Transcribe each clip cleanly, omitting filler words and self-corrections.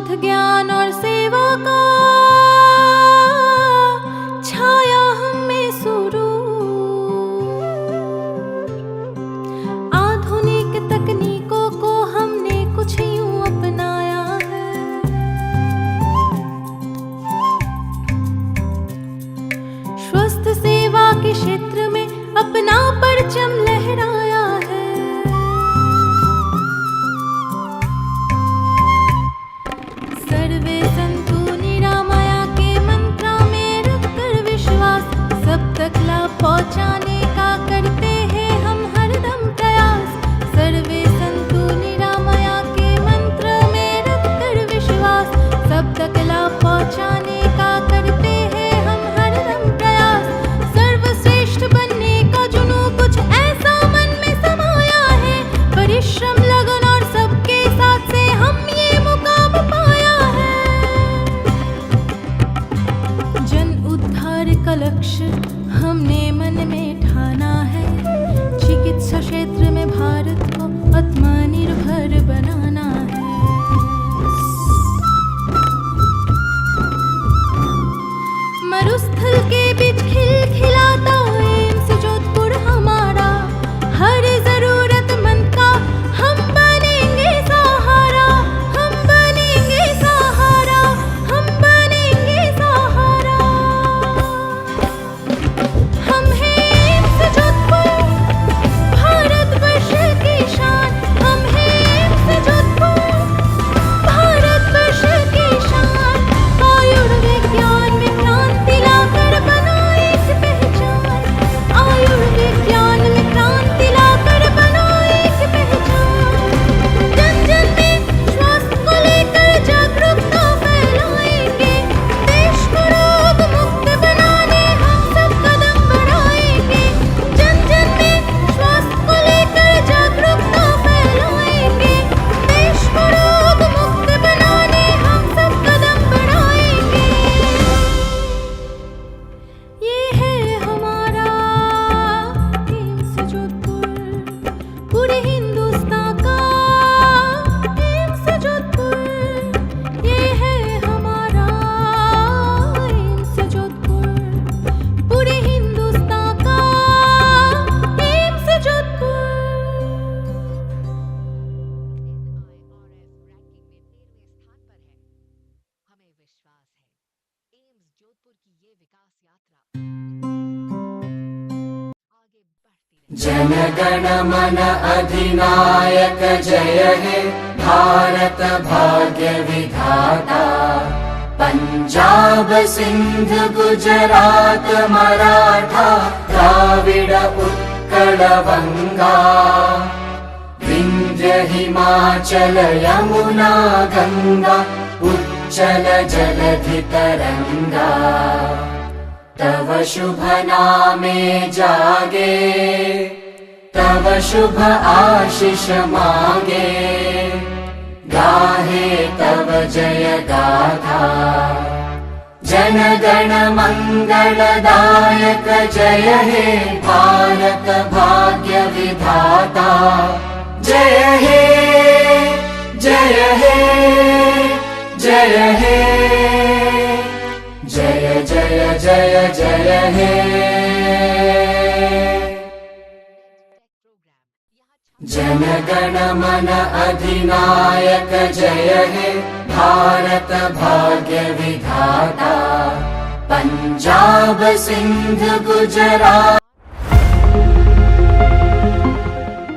शोध ज्ञान और सेवा का छाया हम में सुरूर। आधुनिक तकनीकों को हमने कुछ यूं अपनाया है, स्वस्थ सेवा के क्षेत्र में अपना परचम लहराया है। सर्वे संतु निरामया के मंत्रा में रखकर विश्वास, सब तक लाभ पहुंचाने का करते हैं हम हरदम प्रयास। सर्वे संतु निरामया के मंत्र में रखकर विश्वास, सब तक लाभ पहुंचाने का करते हैं हम हरदम प्रयास। सर्वश्रेष्ठ बनने का जुनून कुछ ऐसा मन में समाया है, परिश्रम लगन और सबके साथ से हम ये मुकाम पाया है। जन उद्धार का लक्ष्य हमने मन में ठाना है, चिकित्सा क्षेत्र में भारत को आत्मनिर्भर बनाना है। मरुस्थल के बीच खिलखिलाता एम्स जोधपुर हमारा, हर जरूरतमंद का हम बनेंगे सहारा, हम बनेंगे सहारा, हम बनेंगे सहारा। हम हैं एम्स जोधपुर, भारतवर्ष की शान। हम हैं एम्स जोधपुर, भारतवर्ष की शान। आयुर्विज्ञान में क्रांति लाकर बना एक पहचान, आयुर्विज्ञान में क्रांति लाकर बना एक पहचान। जन जन में स्वास्थ्य को लेकर जागरूकता फैलाएंगे, देश को रोग मुक्त बनाने हम सब कदम बढ़ाएंगे। जन जन में स्वास्थ्य को लेकर जागरूकता फैलाएंगे, देश को रोग मुक्त बनाने हम सब कदम बढ़ाएंगे। ये है हमारा एम्स जोधपुर, पूरे हिंदुस्तान का एम्स जोधपुर। ये है हमारा एम्स जोधपुर, पूरे हिंदुस्तान का एम्स जोधपुर। हमें विश्वास है एम्स जोधपुर की ये विकास यात्रा आगे बढ़ती रहेगी। जन गण मन अधिनायक जय हे भारत भाग्य विधाता। पंजाब सिंध गुजरात मराठा द्राविड उत्कल बंगा, विंध्य हिमाचल यमुना गंगा उच्चल जलधि तरंगा। तव शुभ नामे जागे, तव शुभ आशीष मांगे, गाहे तव जय गाथा। जन गण मंगलदायक जय हे भारत भाग्य विधाता। जय हे जय हे जय हे, जय जय जय जय हे। जन गण मन अधिनायक जय हे भारत भाग्य विधाता। पंजाब सिंध गुजरात।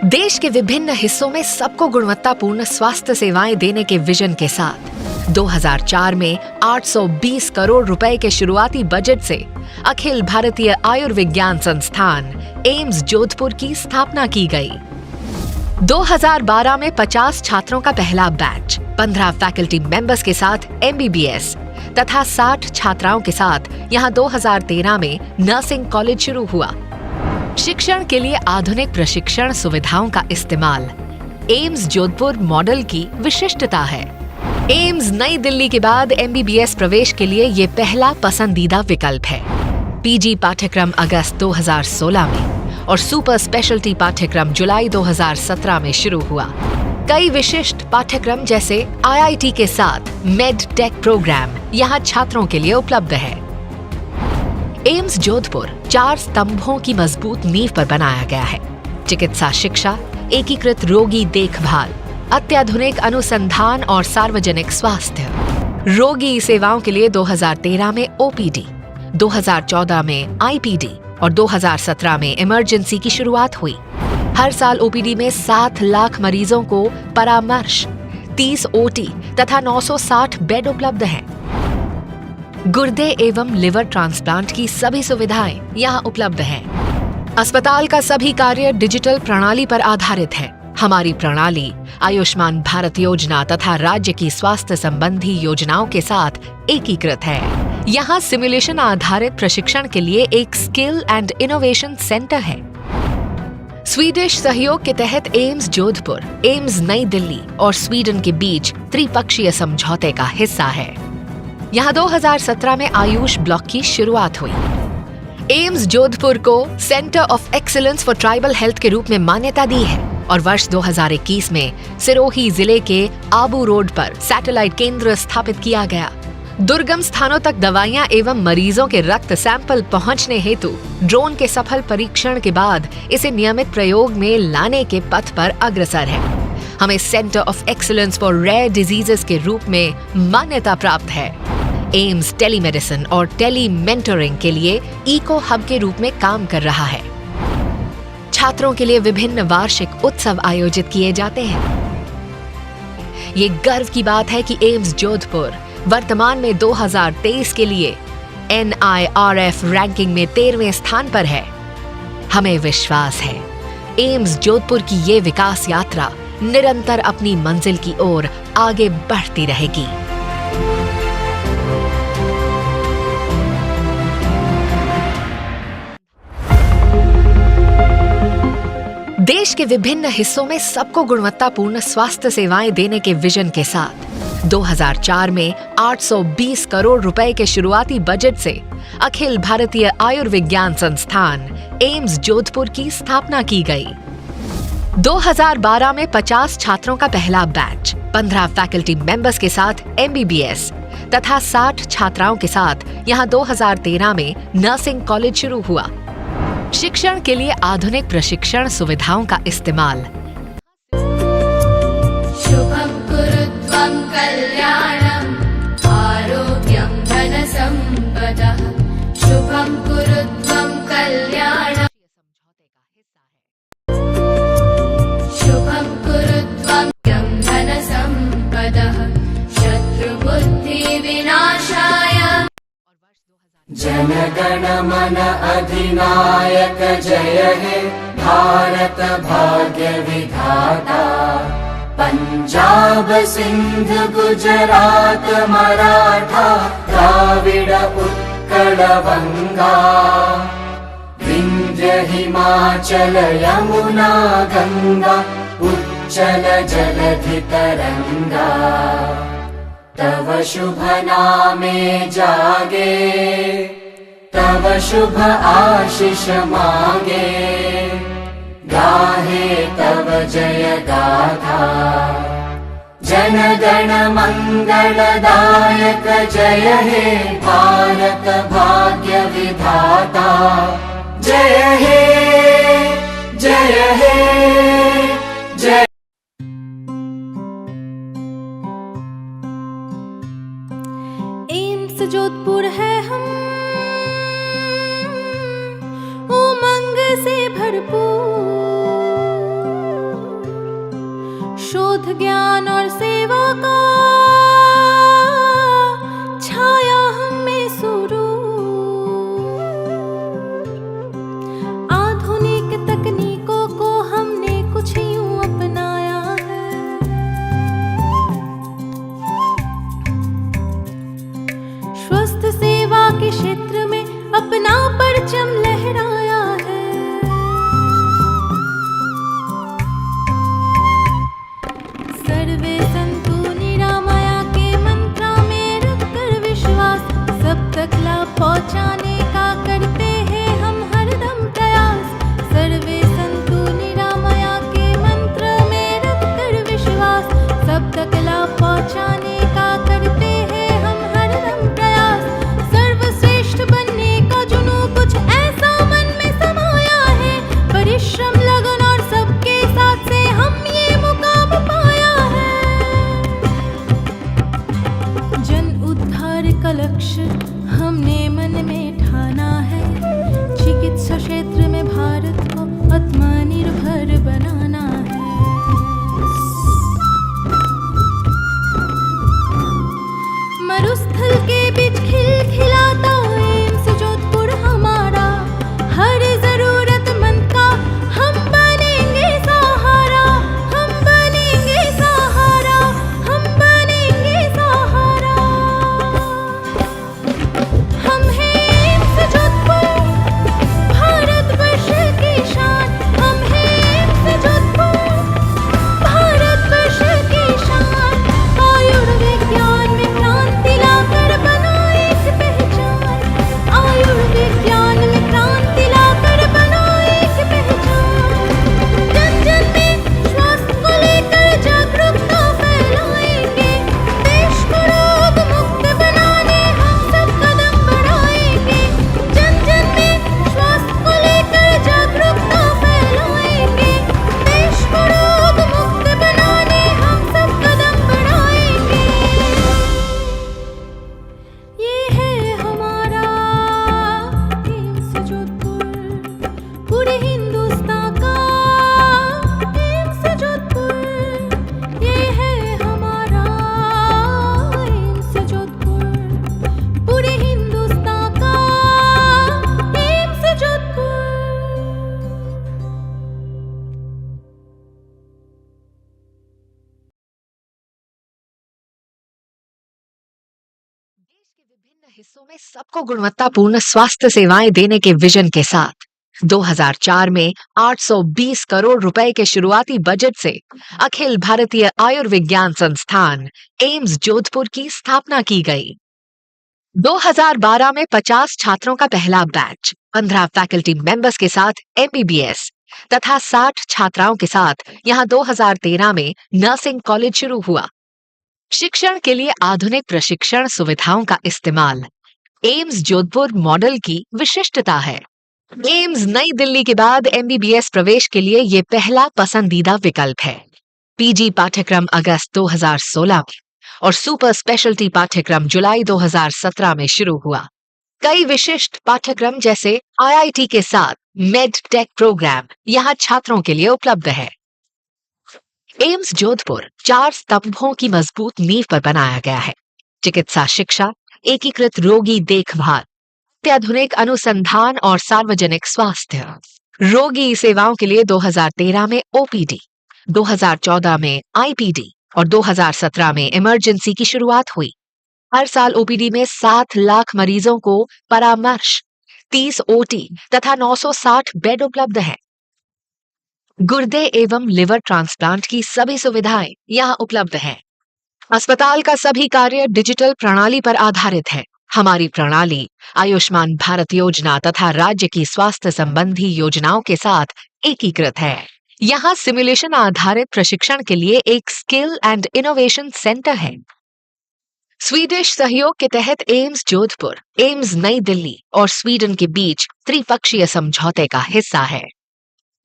देश के विभिन्न हिस्सों में सबको गुणवत्तापूर्ण स्वास्थ्य सेवाएं देने के विजन के साथ 2004 में 820 करोड़ रुपए के शुरुआती बजट से अखिल भारतीय आयुर्विज्ञान संस्थान एम्स जोधपुर की स्थापना की गई। 2012 में 50 छात्रों का पहला बैच, 15 फैकल्टी मेंबर्स के साथ MBBS तथा 60 छात्राओं के साथ यहां 2013 में नर्सिंग कॉलेज शुरू हुआ। शिक्षण के लिए आधुनिक प्रशिक्षण सुविधाओं का इस्तेमाल एम्स जोधपुर मॉडल की विशिष्टता है। एम्स नई दिल्ली के बाद MBBS प्रवेश के लिए ये पहला पसंदीदा विकल्प है। PG पाठ्यक्रम अगस्त 2016 में और सुपर स्पेशलिटी पाठ्यक्रम जुलाई 2017 में शुरू हुआ। कई विशिष्ट पाठ्यक्रम जैसे IIT के साथ मेड टेक प्रोग्राम यहाँ छात्रों के लिए उपलब्ध है। एम्स जोधपुर 4 स्तंभों की मजबूत नींव पर बनाया गया है। चिकित्सा शिक्षा, एकीकृत रोगी देखभाल, अत्याधुनिक अनुसंधान और सार्वजनिक स्वास्थ्य। रोगी सेवाओं के लिए 2013 में OPD, 2014 में IPD और 2017 में इमरजेंसी की शुरुआत हुई। हर साल OPD में 7 लाख मरीजों को परामर्श, 30 OT तथा 960 बेड उपलब्ध हैं। गुर्दे एवं लिवर ट्रांसप्लांट की सभी सुविधाएं यहाँ उपलब्ध हैं। अस्पताल का सभी कार्य डिजिटल प्रणाली पर आधारित है। हमारी प्रणाली आयुष्मान भारत योजना तथा राज्य की स्वास्थ्य संबंधी योजनाओं के साथ एकीकृत है। यहाँ सिमुलेशन आधारित प्रशिक्षण के लिए एक स्किल एंड इनोवेशन सेंटर है। स्वीडिश सहयोग के तहत एम्स जोधपुर, एम्स नई दिल्ली और स्वीडन के बीच त्रिपक्षीय समझौते का हिस्सा है। यहाँ 2017 में आयुष ब्लॉक की शुरुआत हुई। एम्स जोधपुर को centre of excellence for tribal health के रूप में मान्यता दी है और वर्ष 2021 में सिरोही जिले के आबू रोड पर सैटेलाइट केंद्र स्थापित किया गया। दुर्गम स्थानों तक दवाइयां एवं मरीजों के रक्त सैंपल पहुंचने हेतु ड्रोन के सफल परीक्षण के बाद इसे नियमित प्रयोग में लाने के पथ पर अग्रसर है। हमें centre of excellence for rare diseases के रूप में मान्यता प्राप्त है। एम्स टेलीमेडिसिन और टेली मेंटरिंग के लिए इको हब के रूप में काम कर रहा है। छात्रों के लिए विभिन्न वार्षिक उत्सव आयोजित किए जाते हैं। ये गर्व की बात है कि एम्स जोधपुर वर्तमान में 2023 के लिए NIRF रैंकिंग में 13वें स्थान पर है। हमें विश्वास है एम्स जोधपुर की ये विकास यात्रा निरंतर अपनी मंजिल की ओर आगे बढ़ती रहेगी। देश के विभिन्न हिस्सों में सबको गुणवत्तापूर्ण स्वास्थ्य सेवाएं देने के विजन के साथ 2004 में 820 करोड़ रुपए के शुरुआती बजट से अखिल भारतीय आयुर्विज्ञान संस्थान एम्स जोधपुर की स्थापना की गई। 2012 में 50 छात्रों का पहला बैच 15 फैकल्टी मेंबर्स के साथ MBBS तथा 60 छात्राओं के साथ यहां 2013 में नर्सिंग कॉलेज शुरू हुआ। शिक्षण के लिए आधुनिक प्रशिक्षण सुविधाओं का इस्तेमाल। शुभं कुरुत्वं कल्याणं आरोग्यं धनसम्पदः। शुभं कुरुत्वं कल्याणं शुभं कुरुत्वं धनसम्पदः शत्रुबुद्धिविनाशाय। जनगण मन अधिनायक जय हे भारत भाग्य विधाता। पंजाब सिंध गुजरात मराठा द्राविड उत्कल बंगा। विंध्य हिमाचल यमुना गंगा उच्चल जलधि तरंगा। तव शुभ नामे जागे तव शुभ आशीष मांगे। गाहे तव जय गाथा जन गण मंगलदायक जय हे भारत भाग्य विधाता। जय हे जय हे जय। एम्स जोधपुर है हम उमंग से भरपूर। शोध ज्ञान और सेवा का छाया हमें सुरूर। आधुनिक तकनीकों को हमने कुछ यूं अपनाया है। स्वस्थ सेवा के क्षेत्र में अपना परचम लहराया है। सर्वे संतु निरामया के मंत्रा में रखकर विश्वास। सब तक लाभ पहुंचाने का करते हैं हम हरदम प्रयास। सर्वे संतु निरामया के मंत्र में रखकर विश्वास। विभिन्न हिस्सों में सबको गुणवत्तापूर्ण स्वास्थ्य सेवाएं देने के विजन के साथ 2004 में 820 करोड़ रुपए के शुरुआती बजट से अखिल भारतीय आयुर्विज्ञान संस्थान एम्स जोधपुर की स्थापना की गई। 2012 में 50 छात्रों का पहला बैच 15 फैकल्टी मेंबर्स के साथ एमबीबीएस तथा 60 छात्राओं के साथ यहां 2013 में नर्सिंग कॉलेज शुरू हुआ। शिक्षण के लिए आधुनिक प्रशिक्षण सुविधाओं का इस्तेमाल एम्स जोधपुर मॉडल की विशिष्टता है। एम्स नई दिल्ली के बाद एमबीबीएस प्रवेश के लिए ये पहला पसंदीदा विकल्प है। पीजी पाठ्यक्रम अगस्त 2016 में और सुपर स्पेशलिटी पाठ्यक्रम जुलाई 2017 में शुरू हुआ। कई विशिष्ट पाठ्यक्रम जैसे आईआईटी के साथ मेड टेक प्रोग्राम यहाँ छात्रों के लिए उपलब्ध है। एम्स जोधपुर 4 स्तंभों की मजबूत नींव पर बनाया गया है। चिकित्सा शिक्षा, एकीकृत रोगी देखभाल, अत्याधुनिक अनुसंधान और सार्वजनिक स्वास्थ्य। रोगी सेवाओं के लिए 2013 में ओपीडी, 2014 में आईपीडी और 2017 में इमरजेंसी की शुरुआत हुई। हर साल ओपीडी में 7 लाख मरीजों को परामर्श, 30 ओटी तथा 960 बेड उपलब्ध हैं। गुर्दे एवं लिवर ट्रांसप्लांट की सभी सुविधाएं यहां उपलब्ध हैं। अस्पताल का सभी कार्य डिजिटल प्रणाली पर आधारित है। हमारी प्रणाली आयुष्मान भारत योजना तथा राज्य की स्वास्थ्य संबंधी योजनाओं के साथ एकीकृत है। यहाँ सिमुलेशन आधारित प्रशिक्षण के लिए एक स्किल एंड इनोवेशन सेंटर है। स्वीडिश सहयोग के तहत एम्स जोधपुर, एम्स नई दिल्ली और स्वीडन के बीच त्रिपक्षीय समझौते का हिस्सा है।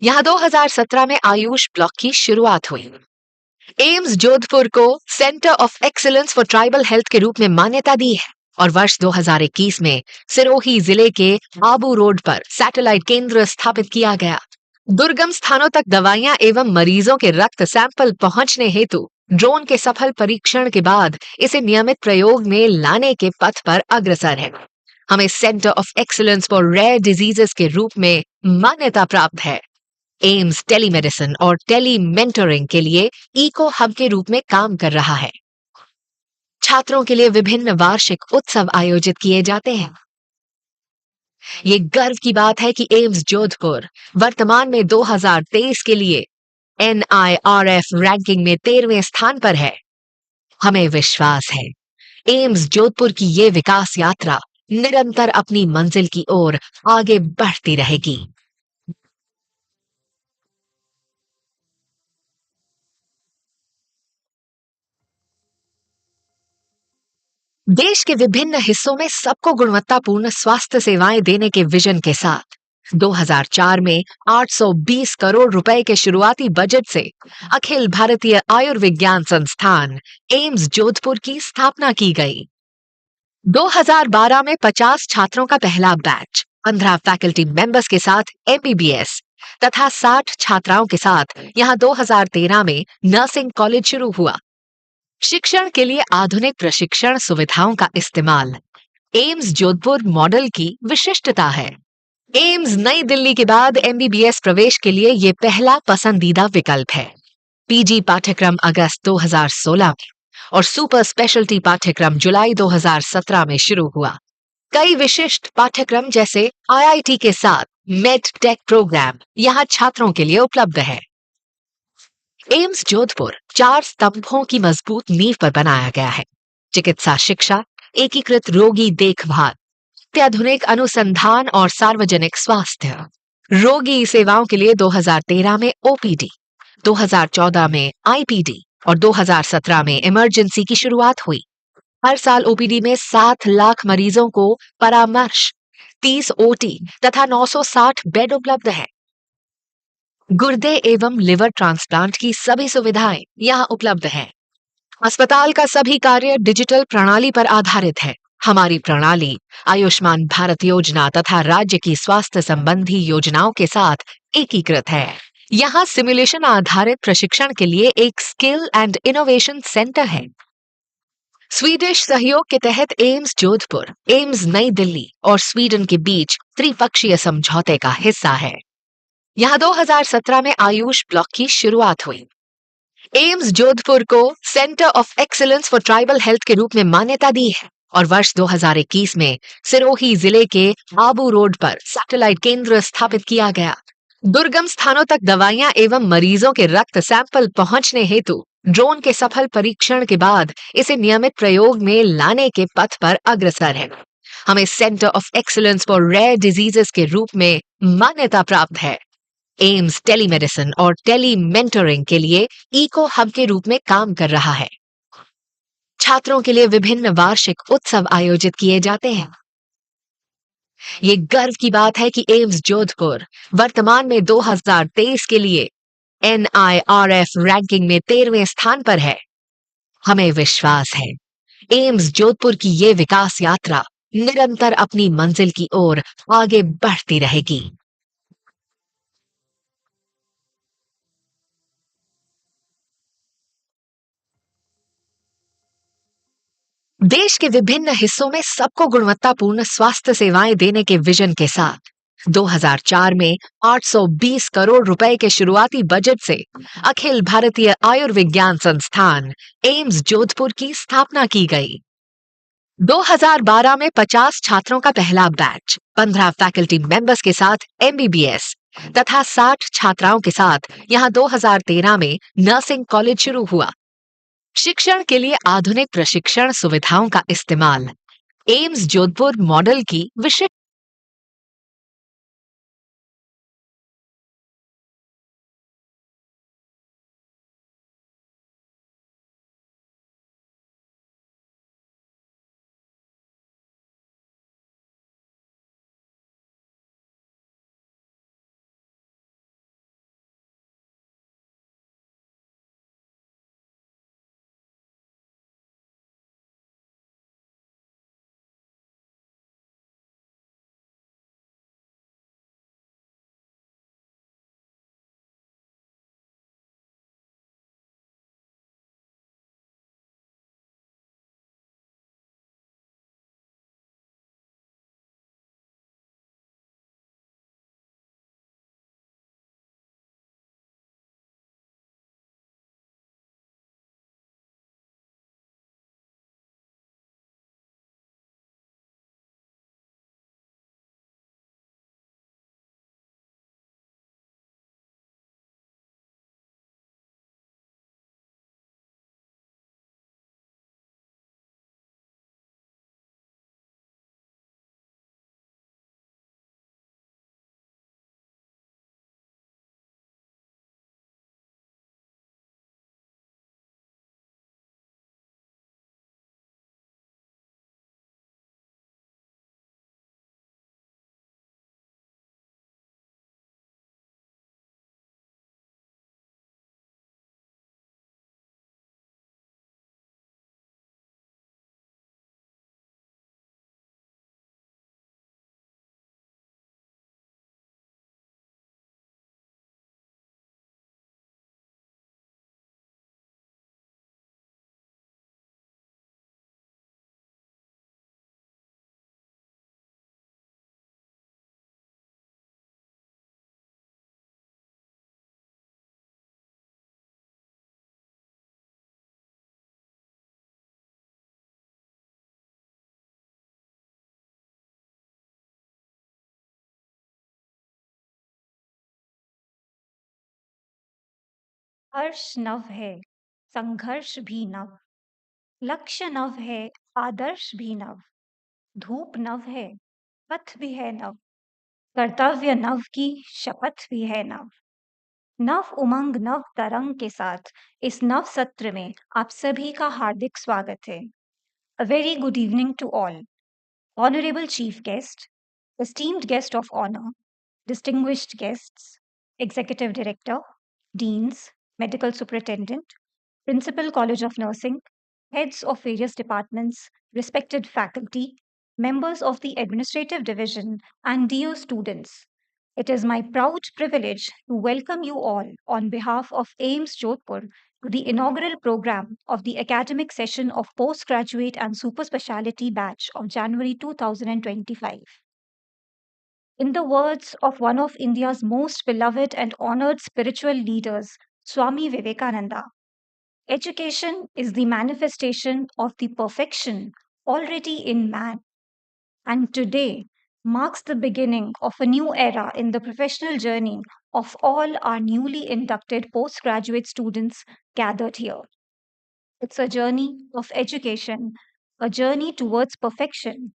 यहाँ 2017 में आयुष ब्लॉक की शुरुआत हुई। एम्स जोधपुर को centre of excellence for tribal health के रूप में मान्यता दी है और वर्ष 2021 में सिरोही जिले के आबू रोड पर सैटेलाइट केंद्र स्थापित किया गया। दुर्गम स्थानों तक दवाइयां एवं मरीजों के रक्त सैंपल पहुंचने हेतु ड्रोन के सफल परीक्षण के बाद इसे नियमित प्रयोग में लाने के पथ पर अग्रसर है। हमें centre of excellence for rare diseases के रूप में मान्यता प्राप्त है। एम्स टेलीमेडिसिन और टेली मेंटरिंग के लिए इको हब के रूप में काम कर रहा है। छात्रों के लिए विभिन्न वार्षिक उत्सव आयोजित किए जाते हैं। ये गर्व की बात है कि एम्स जोधपुर वर्तमान में 2023 के लिए NIRF रैंकिंग में 13वें स्थान पर है। हमें विश्वास है एम्स जोधपुर की ये विकास यात्रा निरंतर अपनी मंजिल की ओर आगे बढ़ती रहेगी। देश के विभिन्न हिस्सों में सबको गुणवत्तापूर्ण स्वास्थ्य सेवाएं देने के विजन के साथ 2004 में 820 करोड़ रुपए के शुरुआती बजट से अखिल भारतीय आयुर्विज्ञान संस्थान एम्स जोधपुर की स्थापना की गई। 2012 में 50 छात्रों का पहला बैच 15 फैकल्टी मेंबर्स के साथ एमबीबीएस तथा 60 छात्राओं के साथ यहां 2013 में नर्सिंग कॉलेज शुरू हुआ। शिक्षण के लिए आधुनिक प्रशिक्षण सुविधाओं का इस्तेमाल एम्स जोधपुर मॉडल की विशिष्टता है। एम्स नई दिल्ली के बाद एमबीबीएस प्रवेश के लिए ये पहला पसंदीदा विकल्प है। पीजी पाठ्यक्रम अगस्त 2016 में और सुपर स्पेशलिटी पाठ्यक्रम जुलाई 2017 में शुरू हुआ। कई विशिष्ट पाठ्यक्रम जैसे आईआईटी के साथ मेड टेक प्रोग्राम यहाँ छात्रों के लिए उपलब्ध है। एम्स जोधपुर 4 स्तंभों की मजबूत नींव पर बनाया गया है। चिकित्सा शिक्षा, एकीकृत रोगी देखभाल, अत्याधुनिक अनुसंधान और सार्वजनिक स्वास्थ्य। रोगी सेवाओं के लिए 2013 में ओपीडी, 2014 में आईपीडी और 2017 में इमरजेंसी की शुरुआत हुई। हर साल ओपीडी में 7 लाख मरीजों को परामर्श, 30 ओटी तथा 960 बेड उपलब्ध हैं। गुर्दे एवं लिवर ट्रांसप्लांट की सभी सुविधाएं यहां उपलब्ध हैं। अस्पताल का सभी कार्य डिजिटल प्रणाली पर आधारित है। हमारी प्रणाली आयुष्मान भारत योजना तथा राज्य की स्वास्थ्य संबंधी योजनाओं के साथ एकीकृत है। यहाँ सिमुलेशन आधारित प्रशिक्षण के लिए एक स्किल एंड इनोवेशन सेंटर है। स्वीडिश सहयोग के तहत एम्स जोधपुर, एम्स नई दिल्ली और स्वीडन के बीच त्रिपक्षीय समझौते का हिस्सा है। यहाँ 2017 में आयुष ब्लॉक की शुरुआत हुई। एम्स जोधपुर को centre of excellence for tribal health के रूप में मान्यता दी है और वर्ष 2021 में सिरोही जिले के आबू रोड पर सैटेलाइट केंद्र स्थापित किया गया। दुर्गम स्थानों तक दवाइयां एवं मरीजों के रक्त सैंपल पहुंचने हेतु ड्रोन के सफल परीक्षण के बाद इसे नियमित प्रयोग में लाने के पथ पर अग्रसर है। हमें centre of excellence for rare diseases के रूप में मान्यता प्राप्त है। एम्स टेलीमेडिसिन और टेली मेंटरिंग के लिए इको हब के रूप में काम कर रहा है। छात्रों के लिए विभिन्न वार्षिक उत्सव आयोजित किए जाते हैं। ये गर्व की बात है कि एम्स जोधपुर वर्तमान में 2023 के लिए NIRF रैंकिंग में 13वें स्थान पर है। हमें विश्वास है एम्स जोधपुर की ये विकास यात्रा निरंतर अपनी मंजिल की ओर आगे बढ़ती रहेगी। देश के विभिन्न हिस्सों में सबको गुणवत्तापूर्ण स्वास्थ्य सेवाएं देने के विजन के साथ 2004 में 820 करोड़ रुपए के शुरुआती बजट से अखिल भारतीय आयुर्विज्ञान संस्थान एम्स जोधपुर की स्थापना की गई। 2012 में 50 छात्रों का पहला बैच 15 फैकल्टी मेंबर्स के साथ MBBS तथा 60 छात्राओं के साथ यहां 2013 में नर्सिंग कॉलेज शुरू हुआ। शिक्षण के लिए आधुनिक प्रशिक्षण सुविधाओं का इस्तेमाल एम्स जोधपुर मॉडल की विशिष्ट हर्ष नव है, संघर्ष भी नव, लक्ष्य नव है, आदर्श भी नव, धूप नव है, पथ भी है नव, कर्तव्य नव की शपथ भी है नव। नव उमंग नव तरंग के साथ इस नव सत्र में आप सभी का हार्दिक स्वागत है। A very good evening to all. Honorable Chief Guest, esteemed guest of honor, distinguished guests, Executive Director, Deans, Medical Superintendent, Principal College of Nursing, heads of various departments, respected faculty, members of the Administrative Division, and dear students. It is my proud privilege to welcome you all on behalf of AIIMS Jodhpur to the inaugural program of the academic session of postgraduate and super specialty batch of January 2025. In the words of one of India's most beloved and honored spiritual leaders, Swami Vivekananda, education is the manifestation of the perfection already in man, and today marks the beginning of a new era in the professional journey of all our newly inducted postgraduate students gathered here. It's a journey of education, a journey towards perfection,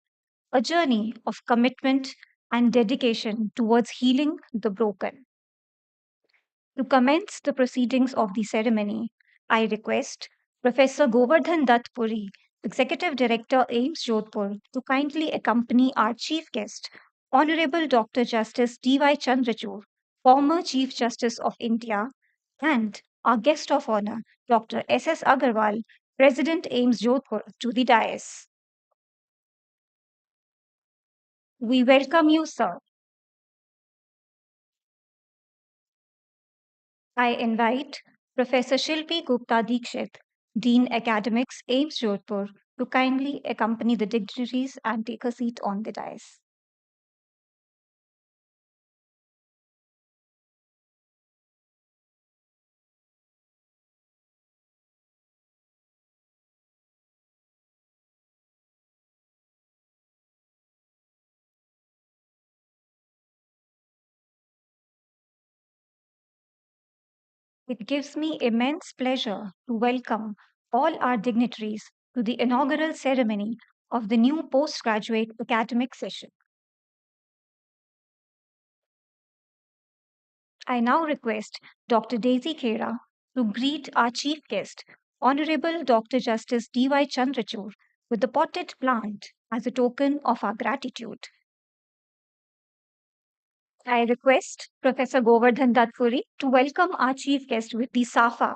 a journey of commitment and dedication towards healing the broken. To commence the proceedings of the ceremony, I request Professor Govardhan Dutt Puri, Executive Director, AIIMS Jodhpur, to kindly accompany our chief guest, Honorable Dr. Justice D.Y. Chandrachud, former Chief Justice of India, and our guest of honor, Dr. S.S. Agarwal, President, AIIMS Jodhpur, to the dais. We welcome you, sir. I invite Professor Shilpi Gupta Dikshit, Dean Academics, AIIMS Jodhpur, to kindly accompany the dignitaries and take a seat on the dais. It gives me immense pleasure to welcome all our dignitaries to the inaugural ceremony of the new postgraduate academic session. I now request Dr. Daisy Khera to greet our chief guest, Honorable Dr. Justice D.Y. Chandrachud, with the potted plant as a token of our gratitude. I request Professor Govardhan Dutt Puri to welcome our chief guest with the Safa,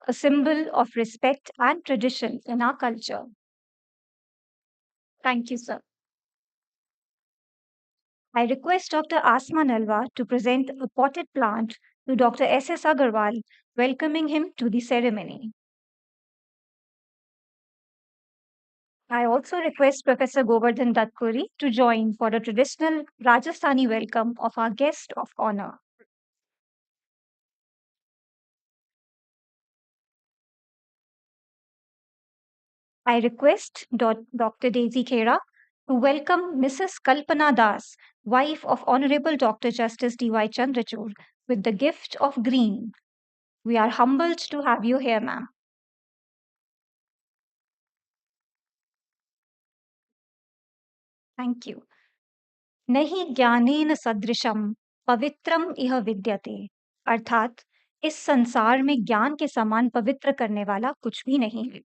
a symbol of respect and tradition in our culture. Thank you, sir. I request Dr. Asma Nalwa to present a potted plant to Dr. S.S. Agarwal, welcoming him to the ceremony. I also request Professor Govardhan Dutt Puri to join for a traditional Rajasthani welcome of our guest of honor. I request Dr. Daisy Khera to welcome Mrs. Kalpana Das, wife of Honorable Dr. Justice D.Y. Chandrachud, with the gift of green. We are humbled to have you here, ma'am. Thank you. नहीं ज्ञानेन सदृशम पवित्रम इह विद्यते, अर्थात इस संसार में ज्ञान के समान पवित्र करने वाला कुछ भी नहीं है.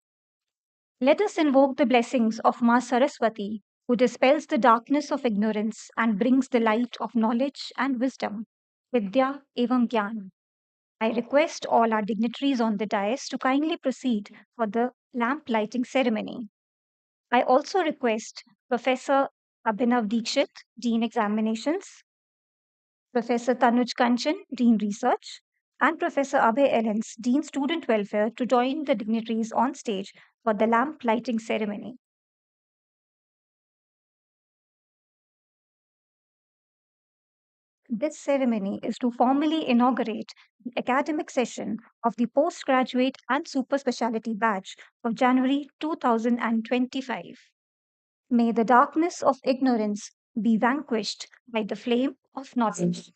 Let us invoke the blessings of Ma Saraswati, who dispels the darkness of ignorance and brings the light of knowledge and wisdom. Vidya evam Gyan. I request all our dignitaries on the dais to kindly proceed for the lamp lighting ceremony. I also request Professor Abhinav Dikshit, Dean Examinations, Professor Tanuj Kanchan, Dean Research, and Professor Abhay Ellens, Dean Student Welfare, to join the dignitaries on stage for the lamp lighting ceremony. This ceremony is to formally inaugurate the academic session of the postgraduate and super specialty batch of January 2025. May the darkness of ignorance be vanquished by the flame of knowledge.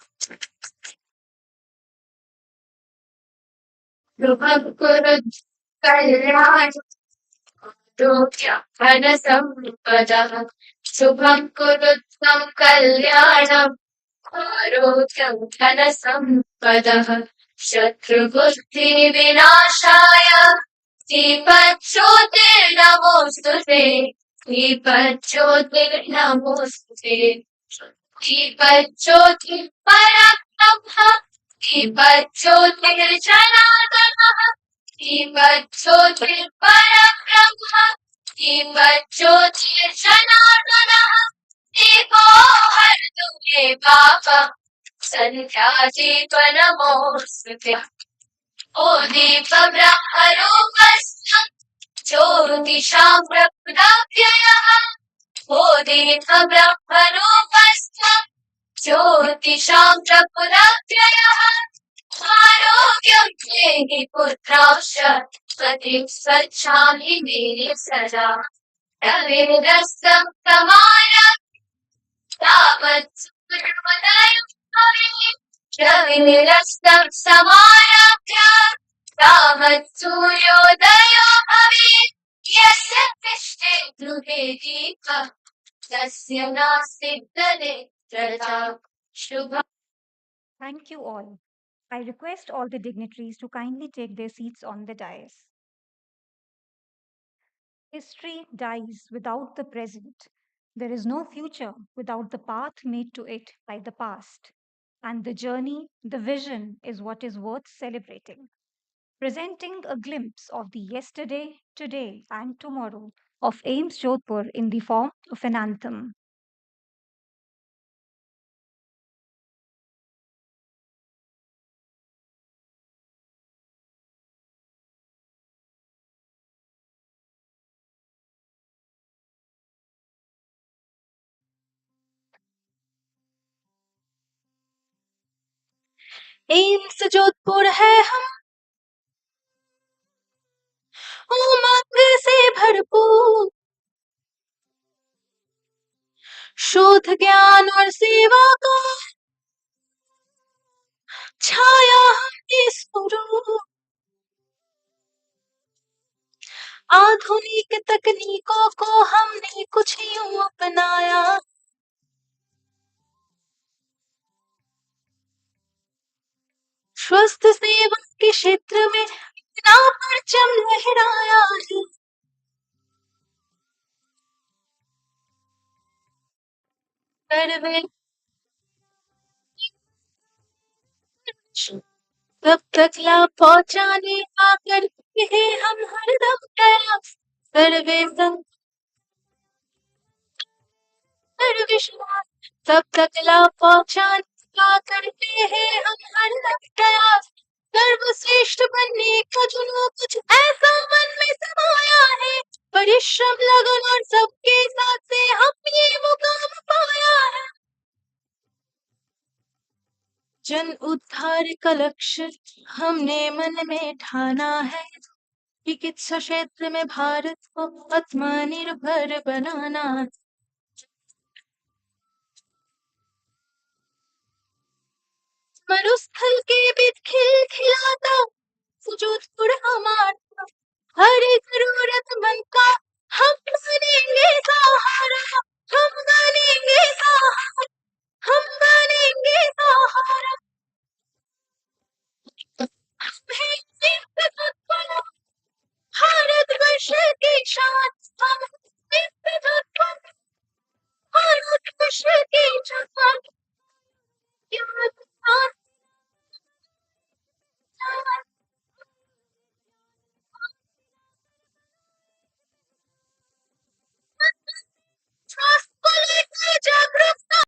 शुभं कुरुत्वं कल्याणम् आरोग्यं धनसम्पदः शत्रुबुद्धिविनाशाय दीपज्योतिर्नमोऽस्तु ते दीपज्योतिर्नमोऽस्तु ते दीपज्योतिर्परब्रह्म दीपज्योतिर्जनार्दनः दीपज्योतिर्परब्रह्म दीपज्योतिर्जनार्दनः दीपो हरतु मे पापम् सन्ध्यादीपनमोऽस्तुते ओ दीपब्रह्मरूपस्थम् ज्योतिषां प्रदाव्ययः ओ दीपब्रह्मरूपस्थम् ज्योतिषां प्रदाव्ययः आरोग्यं देहि पुत्रांश्च पतिं स्वच्छामि मे सदा रविरसं समारब्ध तावत् सूर्योदयो भवेत् रविरसं समारभ्य तावत् सूर्योदयो भवेत् यस्य तिष्ठेत् गृहे दीपः तस्य नास्ति दरिद्रता शुभ. Thank you all. I request all the dignitaries to kindly take their seats on the dais. History dies without the present. There is no future without the path made to it by the past. And the journey, the vision, is what is worth celebrating. Presenting a glimpse of the yesterday, today, and tomorrow of AIIMS Jodhpur in the form of an anthem. AIIMS Jodhpur है हम उमंग से भरपूर, शोध ज्ञान और सेवा का छाया हमने स्वरूप, आधुनिक तकनीकों को हमने कुछ यूं अपनाया, स्वस्थ सेवा के क्षेत्र में अपना परचम लहराया है। सर्वे सब तक लाभ पहुंचाने का करते हैं हम हरदम प्रयास, सर्वे संकर विश्वास, सब तक लाभ पहुंचाने का करते हैं हम हरदम प्रयास, सर्वश्रेष्ठ बनने का जुनून कुछ ऐसा मन में समाया है, परिश्रम लगन और सबके साथ से हम ये मुकाम पाया है। जन उद्धार का लक्ष्य हमने मन में ठाना है, चिकित्सा क्षेत्र में भारत को आत्मनिर्भर बनाना है। मरुस्थल के बीच खिलखिलाता जोधपुर हमारा, हर एक जरूरतमंद का हम बनेंगे सहारा, हम बनेंगे सहारा, हम बनेंगे सहारा। हम हैं जोधपुर, भारतवर्ष की शान, हम हैं जोधपुर, भारतवर्ष की शान। स्वास्थ्य को लेकर जागरूकता।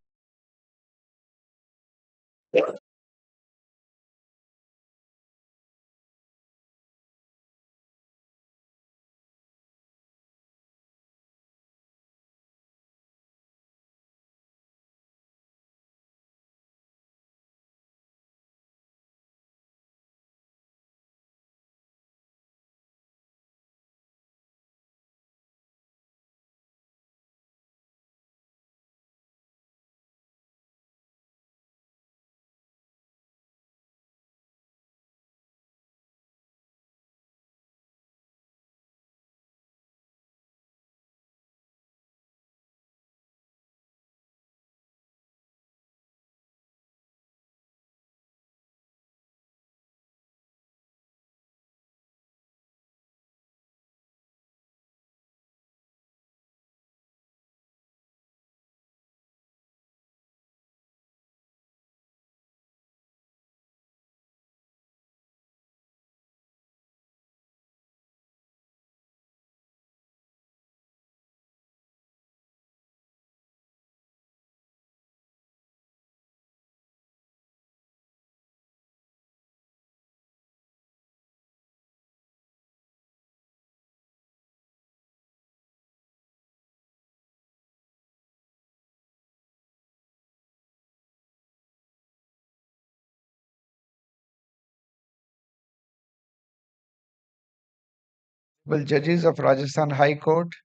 Will judges of Rajasthan High Court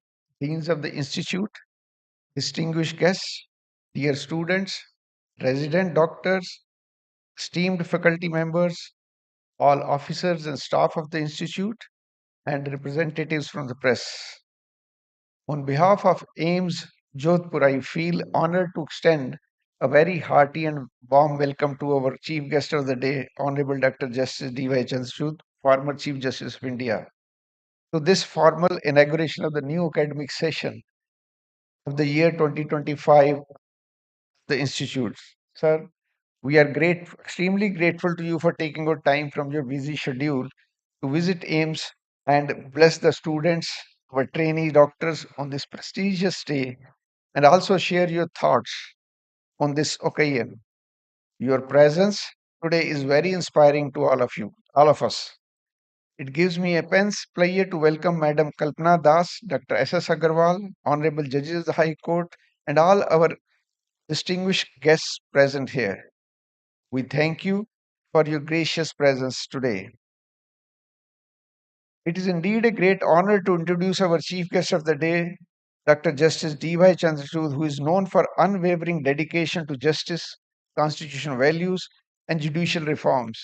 deans of the institute, distinguished guests, dear students, resident doctors, esteemed faculty members, all officers and staff of the institute, and representatives from the press. On behalf of AIIMS Jodhpur, I feel honored to extend a very hearty and warm welcome to our Chief Guest of the Day, Honorable Dr. Justice D.Y. Chandrachud, former Chief Justice of India, to this formal inauguration of the new academic session of the year 2025, the Institute. Sir, we are extremely grateful to you for taking out time from your busy schedule to visit AIIMS and bless the students, our trainee doctors on this prestigious day, and also share your thoughts on this occasion. Your presence today is very inspiring to all of you, all of us. It gives me immense pleasure to welcome Madam Kalpana Das, Dr. S.S. Agarwal, Honorable Judges of the High Court, and all our distinguished guests present here. We thank you for your gracious presence today. It is indeed a great honor to introduce our chief guest of the day, Dr. Justice D.Y. Chandrachud, who is known for unwavering dedication to justice, constitutional values, and judicial reforms.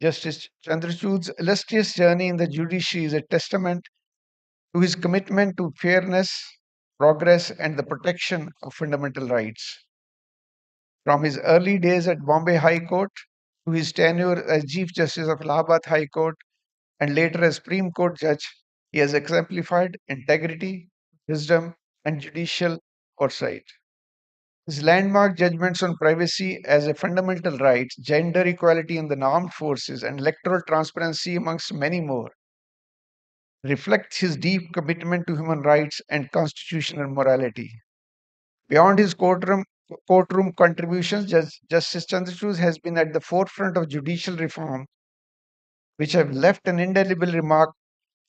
Justice Chandrachud's illustrious journey in the judiciary is a testament to his commitment to fairness, progress, and the protection of fundamental rights. From his early days at Bombay High Court to his tenure as Chief Justice of Allahabad High Court and later as Supreme Court judge, he has exemplified integrity, wisdom, and judicial foresight. His landmark judgments on privacy as a fundamental right, gender equality in the armed forces, and electoral transparency, amongst many more, reflects his deep commitment to human rights and constitutional morality. Beyond his courtroom contributions, Justice Chandrachud has been at the forefront of judicial reform, which have left an indelible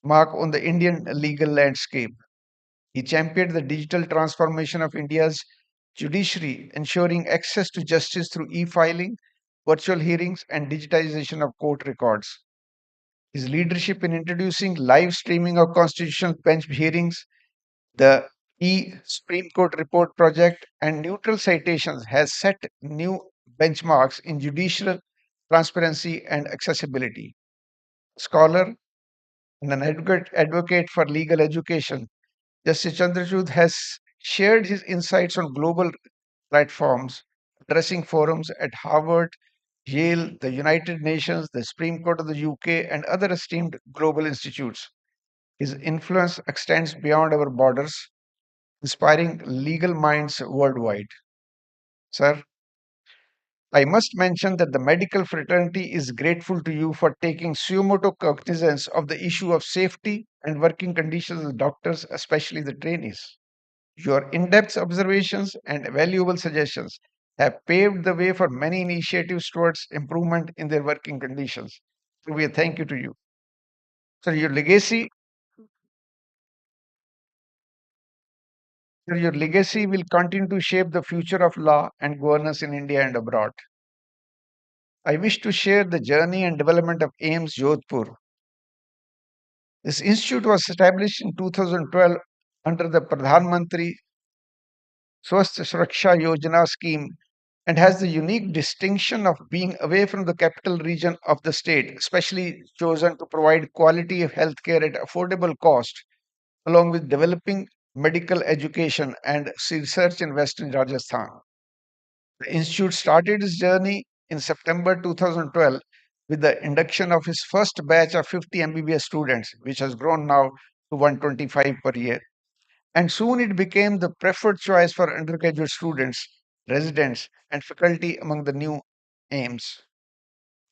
mark on the Indian legal landscape. He championed the digital transformation of India's judiciary, ensuring access to justice through e-filing, virtual hearings, and digitization of court records. His leadership in introducing live streaming of constitutional bench hearings, the Supreme Court Report Project, and neutral citations has set new benchmarks in judicial transparency and accessibility. Scholar and an advocate for legal education, Justice Chandrachud has shared his insights on global platforms, addressing forums at Harvard, Yale, the United Nations, the Supreme Court of the UK, and other esteemed global institutes. His influence extends beyond our borders, inspiring legal minds worldwide. Sir, I must mention that the medical fraternity is grateful to you for taking sumoto cognizance of the issue of safety and working conditions of doctors, especially the trainees. Your in depth observations and valuable suggestions have paved the way for many initiatives towards improvement in their working conditions. So we thank you to you. Your legacy will continue to shape the future of law and governance in India and abroad. I wish to share the journey and development of AIIMS Jodhpur. This institute was established in 2012 under the Pradhan Mantri Swasth Suraksha Yojana scheme and has the unique distinction of being away from the capital region of the state, especially chosen to provide quality of healthcare at affordable cost, along with developing medical education and research in Western Rajasthan. The institute started its journey in September 2012 with the induction of its first batch of 50 MBBS students, which has grown now to 125 per year. And soon it became the preferred choice for undergraduate students, residents, and faculty among the new AIIMS.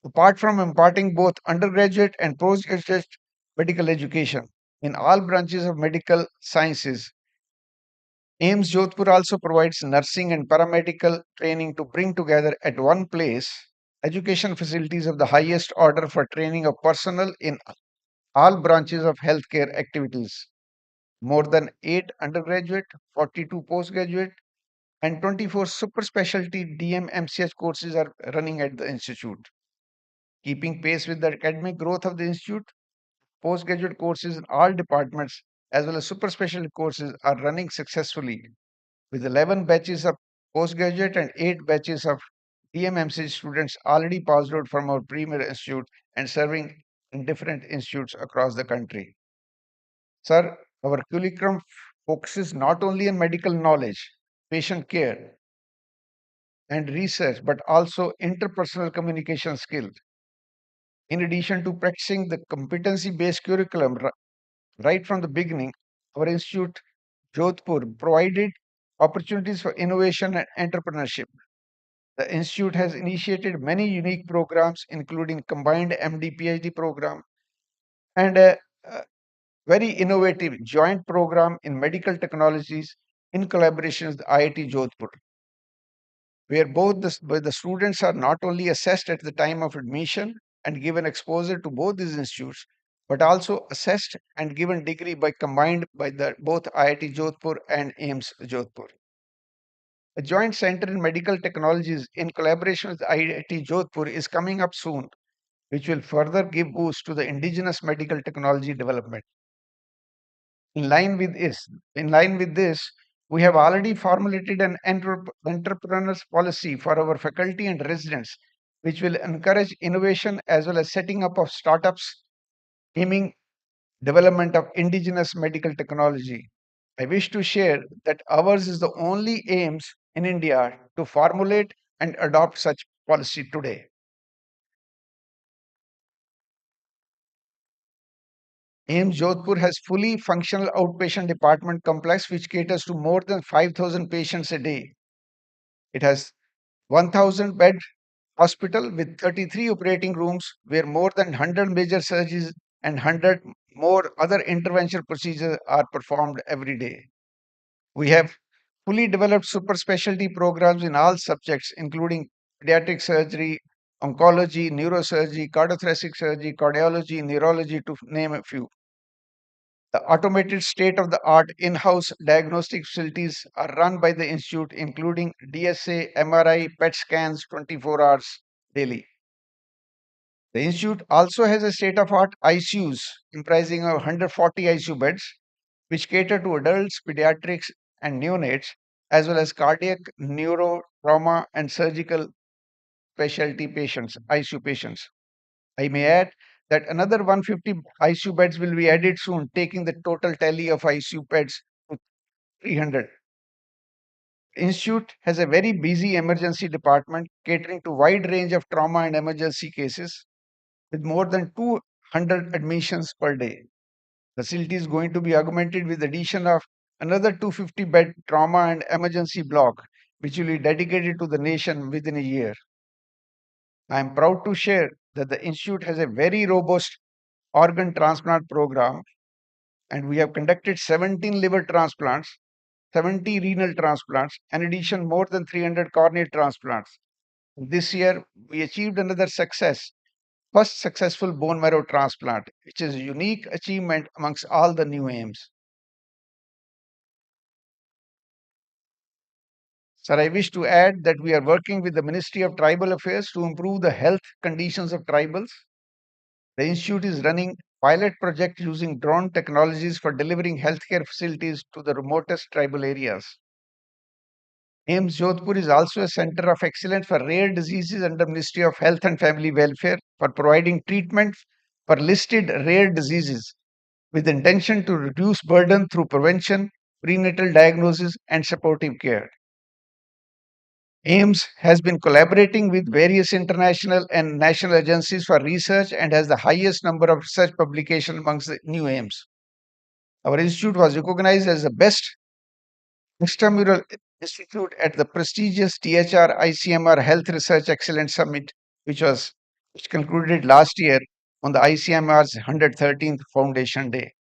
Apart from imparting both undergraduate and postgraduate medical education in all branches of medical sciences, AIIMS Jodhpur also provides nursing and paramedical training to bring together at one place education facilities of the highest order for training of personnel in all branches of healthcare activities. More than 8 undergraduate, 42 postgraduate, and 24 super specialty DMMCH courses are running at the institute. Keeping pace with the academic growth of the institute, postgraduate courses in all departments as well as super specialty courses are running successfully with 11 batches of postgraduate and 8 batches of DMMC students already passed out from our premier institute and serving in different institutes across the country. Sir, our curriculum focuses not only on medical knowledge, patient care, and research, but also interpersonal communication skills. In addition to practicing the competency based curriculum right from the beginning, our institute, Jodhpur, provided opportunities for innovation and entrepreneurship. The institute has initiated many unique programs, including combined MD PhD program and a very innovative joint program in medical technologies in collaboration with IIT Jodhpur, where the students are not only assessed at the time of admission and given exposure to both these institutes, but also assessed and given degree by combined by the both IIT Jodhpur and AIIMS Jodhpur. A joint center in medical technologies in collaboration with IIT Jodhpur is coming up soon, which will further give boost to the indigenous medical technology development. In line with this, we have already formulated an entrepreneurs policy for our faculty and residents, which will encourage innovation as well as setting up of startups aiming development of indigenous medical technology. I wish to share that ours is the only AIIMS in India to formulate and adopt such policy today. AIIMS Jodhpur has fully functional outpatient department complex which caters to more than 5,000 patients a day. It has 1,000 bed hospital with 33 operating rooms where more than 100 major surgeries and 100 more other intervention procedures are performed every day. We have fully developed super specialty programs in all subjects, including pediatric surgery, oncology, neurosurgery, cardiothoracic surgery, cardiology, neurology, to name a few. The automated state of the art in house diagnostic facilities are run by the institute, including DSA, MRI, PET scans 24 hours daily. The institute also has a state of art ICUs comprising of 140 ICU beds, which cater to adults, pediatrics, and neonates, as well as cardiac, neuro, trauma, and surgical specialty patients, ICU patients. I may add that another 150 ICU beds will be added soon, taking the total tally of ICU beds to 300. The institute has a very busy emergency department catering to wide range of trauma and emergency cases with more than 200 admissions per day. The facility is going to be augmented with addition of another 250 bed trauma and emergency block, which will be dedicated to the nation within a year. I am proud to share that the institute has a very robust organ transplant program, and we have conducted 17 liver transplants, 70 renal transplants, and in addition more than 300 corneal transplants. This year, we achieved another success, first successful bone marrow transplant, which is a unique achievement amongst all the new AIIMS. Sir, I wish to add that we are working with the Ministry of Tribal Affairs to improve the health conditions of tribals. The institute is running pilot project using drone technologies for delivering healthcare facilities to the remotest tribal areas. AIIMS Jodhpur is also a center of excellence for rare diseases under Ministry of Health and Family Welfare for providing treatment for listed rare diseases with intention to reduce burden through prevention, prenatal diagnosis, and supportive care. AIIMS has been collaborating with various international and national agencies for research and has the highest number of research publications amongst the new AIIMS. Our institute was recognized as the best extramural institute at the prestigious THR ICMR Health Research Excellence Summit, which concluded last year on the ICMR's 113th Foundation Day.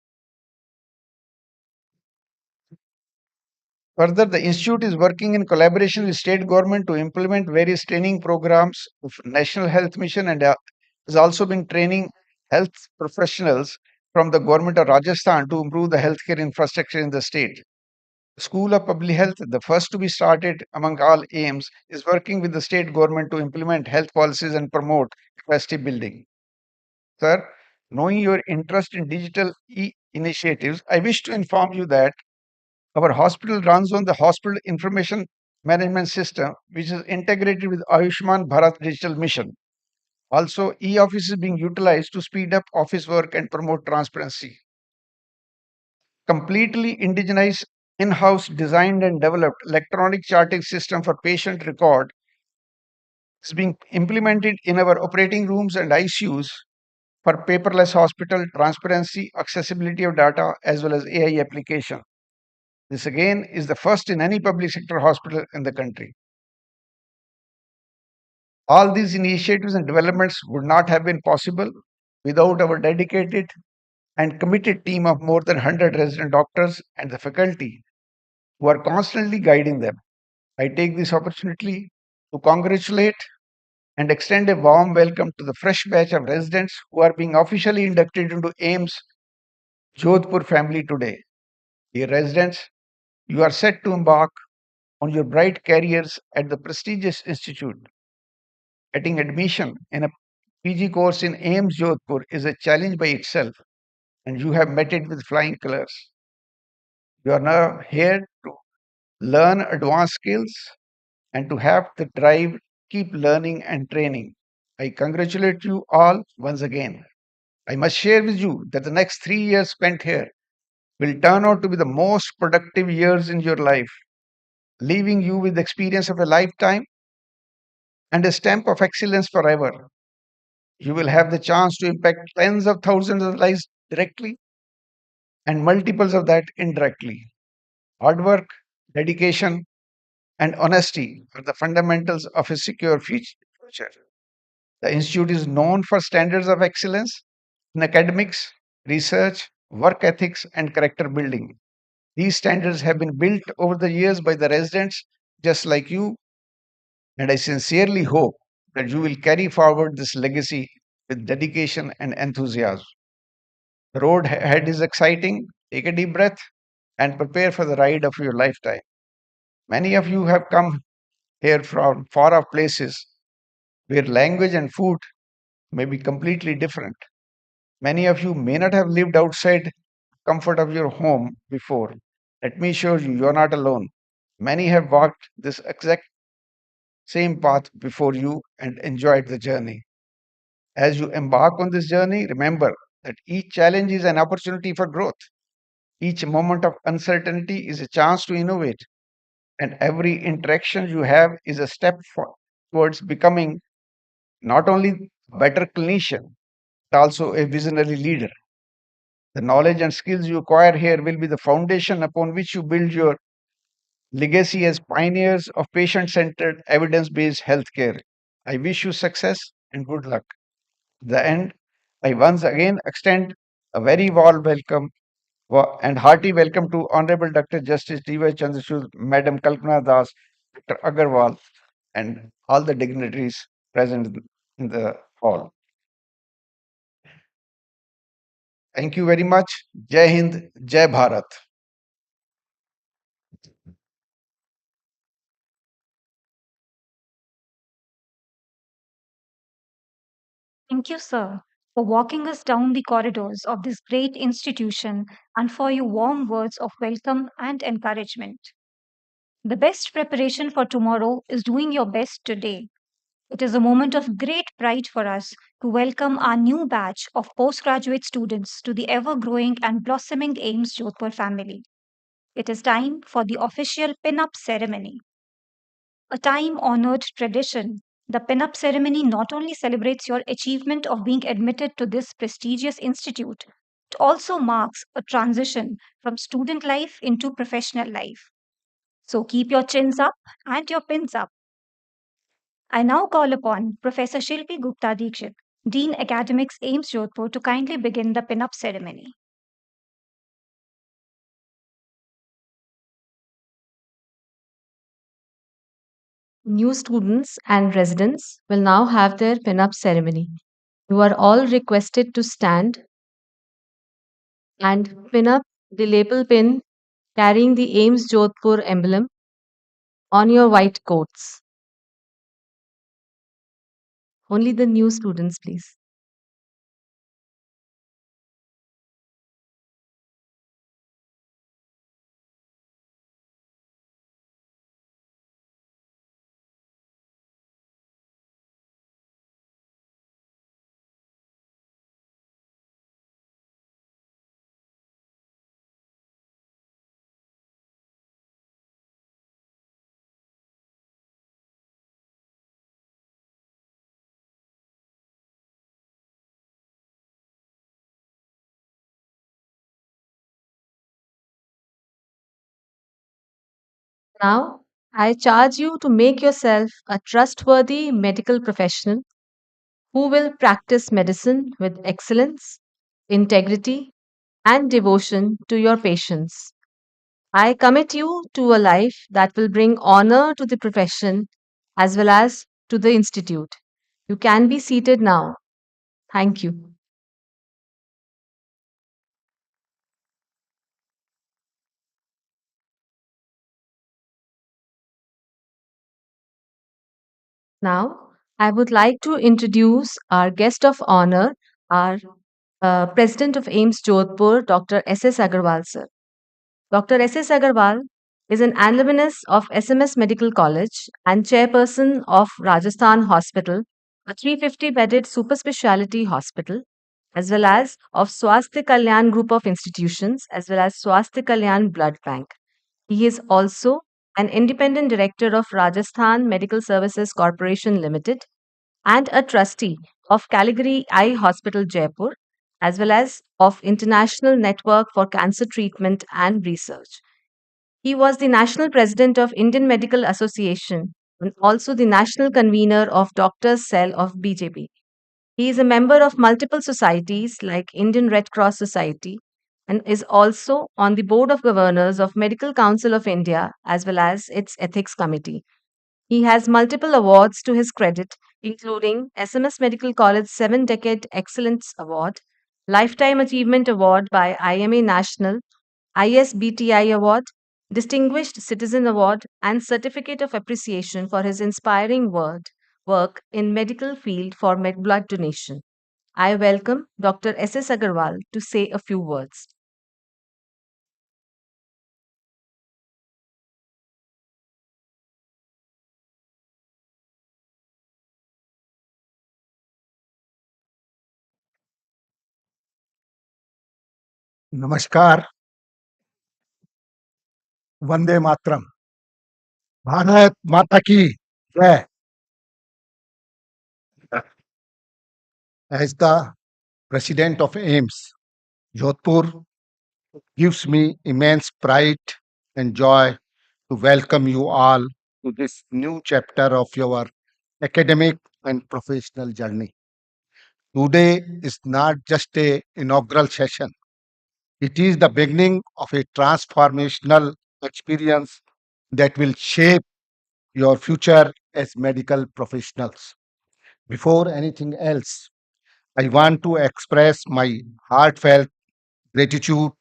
Further, the institute is working in collaboration with state government to implement various training programs of National Health Mission and has also been training health professionals from the government of Rajasthan to improve the healthcare infrastructure in the state. The School of Public Health, the first to be started among all AIIMS, is working with the state government to implement health policies and promote capacity building. Sir, knowing your interest in digital initiatives, I wish to inform you that our hospital runs on the Hospital Information Management System, which is integrated with Ayushman Bharat Digital Mission. Also, e-office is being utilized to speed up office work and promote transparency. Completely indigenized, in-house designed and developed electronic charting system for patient record is being implemented in our operating rooms and ICUs for paperless hospital transparency, accessibility of data, as well as AI application. This again is the first in any public sector hospital in the country. All these initiatives and developments would not have been possible without our dedicated and committed team of more than 100 resident doctors and the faculty who are constantly guiding them. I take this opportunity to congratulate and extend a warm welcome to the fresh batch of residents who are being officially inducted into AIIMS Jodhpur family today. Dear residents, you are set to embark on your bright careers at the prestigious institute. Getting admission in a PG course in AIIMS Jodhpur is a challenge by itself, and you have met it with flying colors. You are now here to learn advanced skills and to have the drive, keep learning and training. I congratulate you all once again. I must share with you that the next 3 years spent here will turn out to be the most productive years in your life, leaving you with the experience of a lifetime and a stamp of excellence forever. You will have the chance to impact tens of thousands of lives directly and multiples of that indirectly. Hard work, dedication, and honesty are the fundamentals of a secure future. The institute is known for standards of excellence in academics, research, work ethics, and character building. These standards have been built over the years by the residents just like you, and I sincerely hope that you will carry forward this legacy with dedication and enthusiasm. The road ahead is exciting. Take a deep breath and prepare for the ride of your lifetime. Many of you have come here from far off places where language and food may be completely different. Many of you may not have lived outside comfort of your home before. Let me assure you, you are not alone. Many have walked this exact same path before you and enjoyed the journey. As you embark on this journey, remember that each challenge is an opportunity for growth. Each moment of uncertainty is a chance to innovate, and every interaction you have is a step towards becoming not only a better clinician, but also a visionary leader. The knowledge and skills you acquire here will be the foundation upon which you build your legacy as pioneers of patient centered, evidence based healthcare. I wish you success and good luck. At the end, I once again extend a very warm welcome and hearty welcome to Honorable Dr. Justice D.Y. Chandrachud, Madam Kalpana Das, Dr. Agarwal, and all the dignitaries present in the hall. Thank you very much. Jai Hind, Jai Bharat. Thank you, sir, for walking us down the corridors of this great institution and for your warm words of welcome and encouragement. The best preparation for tomorrow is doing your best today. It is a moment of great pride for us to welcome our new batch of postgraduate students to the ever growing and blossoming AIMS Jodhpur family. It is time for the official pin-up ceremony. A time honored tradition, the pin-up ceremony not only celebrates your achievement of being admitted to this prestigious institute, it also marks a transition from student life into professional life. So keep your chins up and your pins up. I now call upon Professor Shilpi Gupta Dikshit, Dean Academics AIMS Jodhpur, to kindly begin the pin-up ceremony. New students and residents will now have their pin-up ceremony. You are all requested to stand and pin up the lapel pin carrying the AIMS Jodhpur emblem on your white coats. Only the new students, please. Now, I charge you to make yourself a trustworthy medical professional who will practice medicine with excellence, integrity, and devotion to your patients. I commit you to a life that will bring honor to the profession as well as to the institute. You can be seated now. Thank you. Now, I would like to introduce our guest of honor, our President of AIIMS Jodhpur, Dr. S.S. Agarwal, sir. Dr. S.S. Agarwal is an alumnus of SMS Medical College and chairperson of Rajasthan Hospital, a 350-bedded super specialty hospital, as well as of Swasthya Kalyan group of institutions, as well as Swasthya Kalyan Blood Bank. He is also an independent director of Rajasthan Medical Services Corporation Limited and a trustee of Calgary Eye Hospital, Jaipur, as well as of International Network for Cancer Treatment and Research. He was the national president of Indian Medical Association and also the national convener of Doctors Cell of BJP. He is a member of multiple societies like Indian Red Cross Society and is also on the board of governors of Medical Council of India as well as its ethics committee. He has multiple awards to his credit, including SMS Medical College 7-Decade Excellence Award, Lifetime Achievement Award by IMA National, ISBTI Award, Distinguished Citizen Award, and Certificate of Appreciation for his inspiring work in medical field for blood donation. I welcome Dr. S.S. Agarwal to say a few words. नमस्कार, वंदे मातरम, भारत माता की जय. As the president of AIIMS, Jodhpur gives me immense pride and joy to welcome you all to this new chapter of your academic and professional journey. Today is not just a inaugural session. It is the beginning of a transformational experience that will shape your future as medical professionals. Before anything else, I want to express my heartfelt gratitude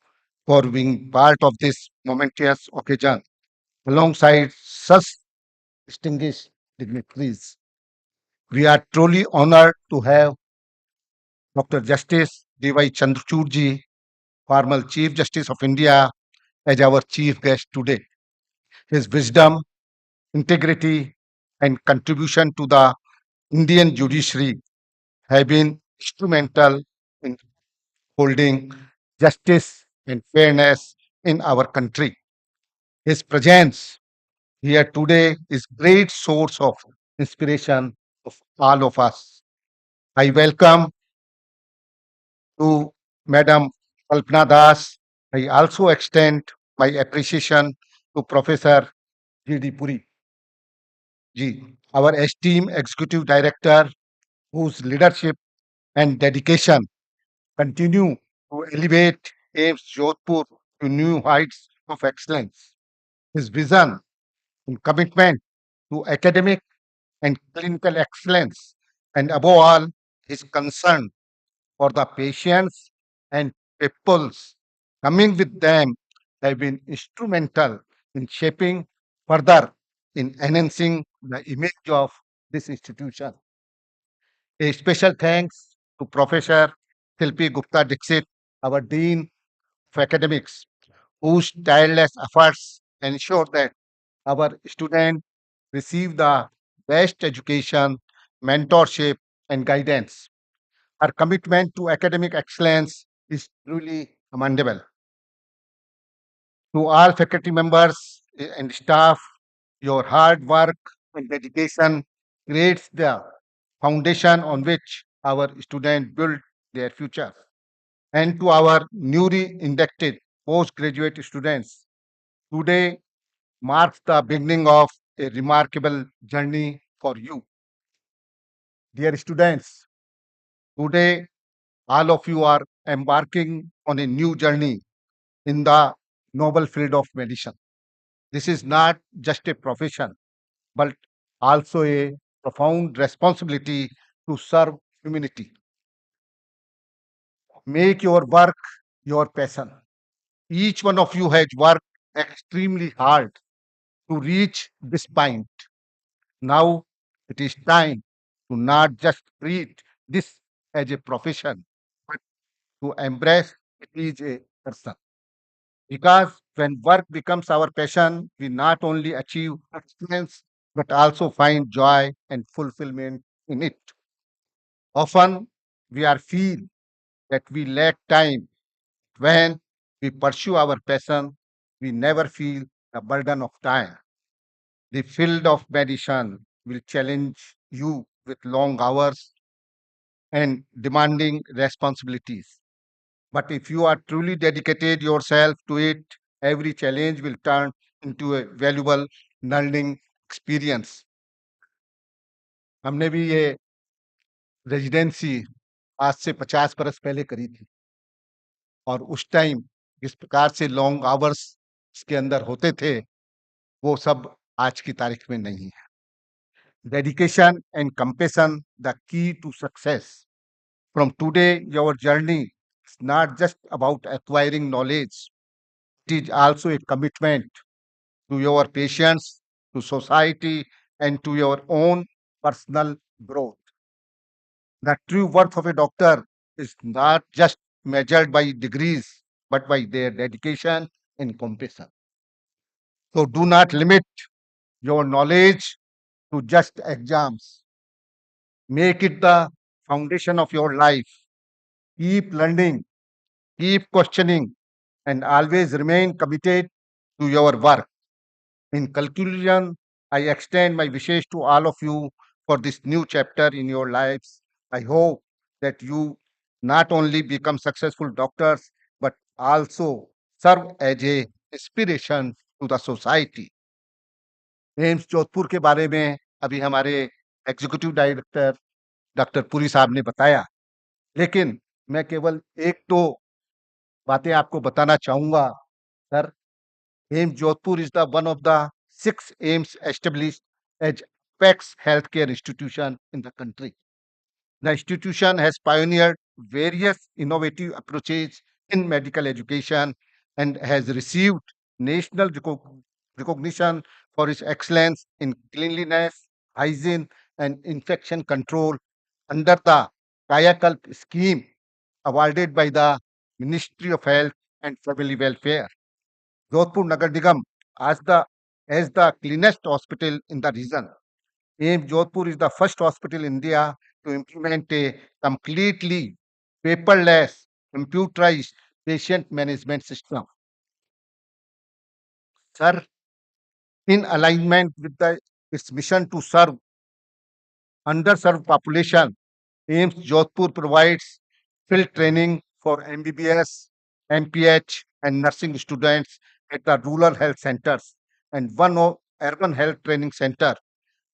for being part of this momentous occasion alongside such distinguished dignitaries. We are truly honored to have Dr. Justice D.Y. Chandrachudji, former Chief Justice of India, as our chief guest today. His wisdom, integrity, and contribution to the Indian judiciary have been instrumental in holding justice and fairness in our country. His presence here today is great source of inspiration of all of us. I welcome to Madam Kalpana Das. I also extend my appreciation to Professor G.D. Puri ji, our esteemed executive director, whose leadership and dedication continue to elevate AIMS Jodhpur to new heights of excellence. His vision and commitment to academic and clinical excellence, and above all, his concern for the patients and peoples coming with them have been instrumental in shaping further in enhancing the image of this institution. A special thanks to Professor Shilpi Gupta Dixit, our Dean of Academics, whose tireless efforts ensure that our students receive the best education, mentorship, and guidance. Our commitment to academic excellence is truly commendable. To all faculty members and staff, your hard work and dedication creates the foundation on which our students build their future. And to our newly inducted postgraduate students, today marks the beginning of a remarkable journey for you. Dear students, today all of you are embarking on a new journey in the noble field of medicine. This is not just a profession, but also a profound responsibility to serve humanity. Make your work your passion. Each one of you has worked extremely hard to reach this point. Now it is time to not just treat this as a profession, but to embrace it is a person. Because when work becomes our passion, we not only achieve excellence, but also find joy and fulfillment in it. Often we are feel that we lack time. When we pursue our passion, we never feel the burden of time. The field of medicine will challenge you with long hours and demanding responsibilities. But if you are truly dedicated yourself to it, every challenge will turn into a valuable learning experience. हमने भी ये residency आज से 50 बरस पहले करी थी और उस टाइम जिस प्रकार से लॉन्ग आवर्स इसके अंदर होते थे वो सब आज की तारीख में नहीं है. Dedication and compassion the key to success. From today, your journey is not just about acquiring knowledge, it is also a commitment to your patients, to society, and to your own personal growth. The true worth of a doctor is not just measured by degrees, but by their dedication and compassion. So do not limit your knowledge to just exams. Make it the foundation of your life. Keep learning, keep questioning, and always remain committed to your work. In conclusion, I extend my wishes to all of you for this new chapter in your lives. I hope that you not only become successful doctors, but also serve as a inspiration to the society. AIIMS Jodhpur के बारे में अभी हमारे executive director doctor Puri साहब ने बताया, लेकिन मैं केवल एक दो बातें आपको बताना चाहूंगा. Sir, AIIMS Jodhpur is the one of the 6 AIIMS established as apex healthcare institution in the country. The institution has pioneered various innovative approaches in medical education and has received national recognition for its excellence in cleanliness, hygiene, and infection control under the Kayakalp scheme awarded by the Ministry of Health and Family Welfare. Jodhpur Nagar Nigam as the cleanest hospital in the region. AIIMS Jodhpur is the first hospital in India to implement a completely paperless, computerized patient management system. Sir, in alignment with its mission to serve underserved population, AIIMS Jodhpur provides field training for MBBS, MPH, and nursing students at the rural health centers and urban health training center.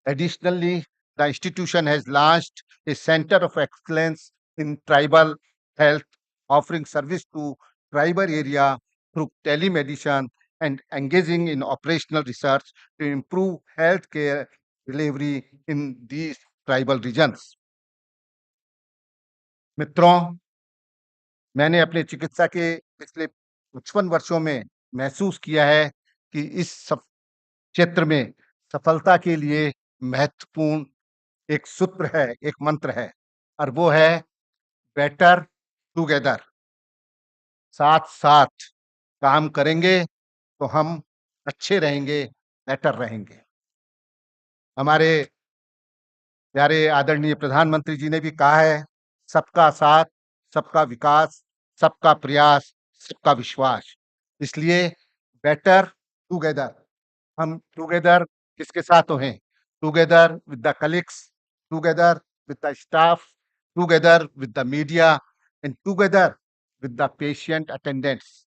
Additionally, the institution has launched a center of excellence in tribal health, offering service to tribal area through telemedicine and engaging in operational research to improve healthcare delivery in these tribal regions. मित्रों, मैंने अपने चिकित्सा के पिछले 55 वर्षों में महसूस किया है कि इस क्षेत्र में सफलता के लिए महत्वपूर्ण एक सूत्र है, एक मंत्र है, और वो है बेटर टुगेदर. साथ साथ काम करेंगे तो हम अच्छे रहेंगे, बेटर रहेंगे. हमारे प्यारे आदरणीय प्रधानमंत्री जी ने भी कहा है, सबका साथ, सबका विकास, सबका प्रयास, सबका विश्वास. इसलिए बेटर टुगेदर. हम टुगेदर किसके साथ तो हैं? Together with the colleagues, together with the staff, together with the media, and together with the patient attendants.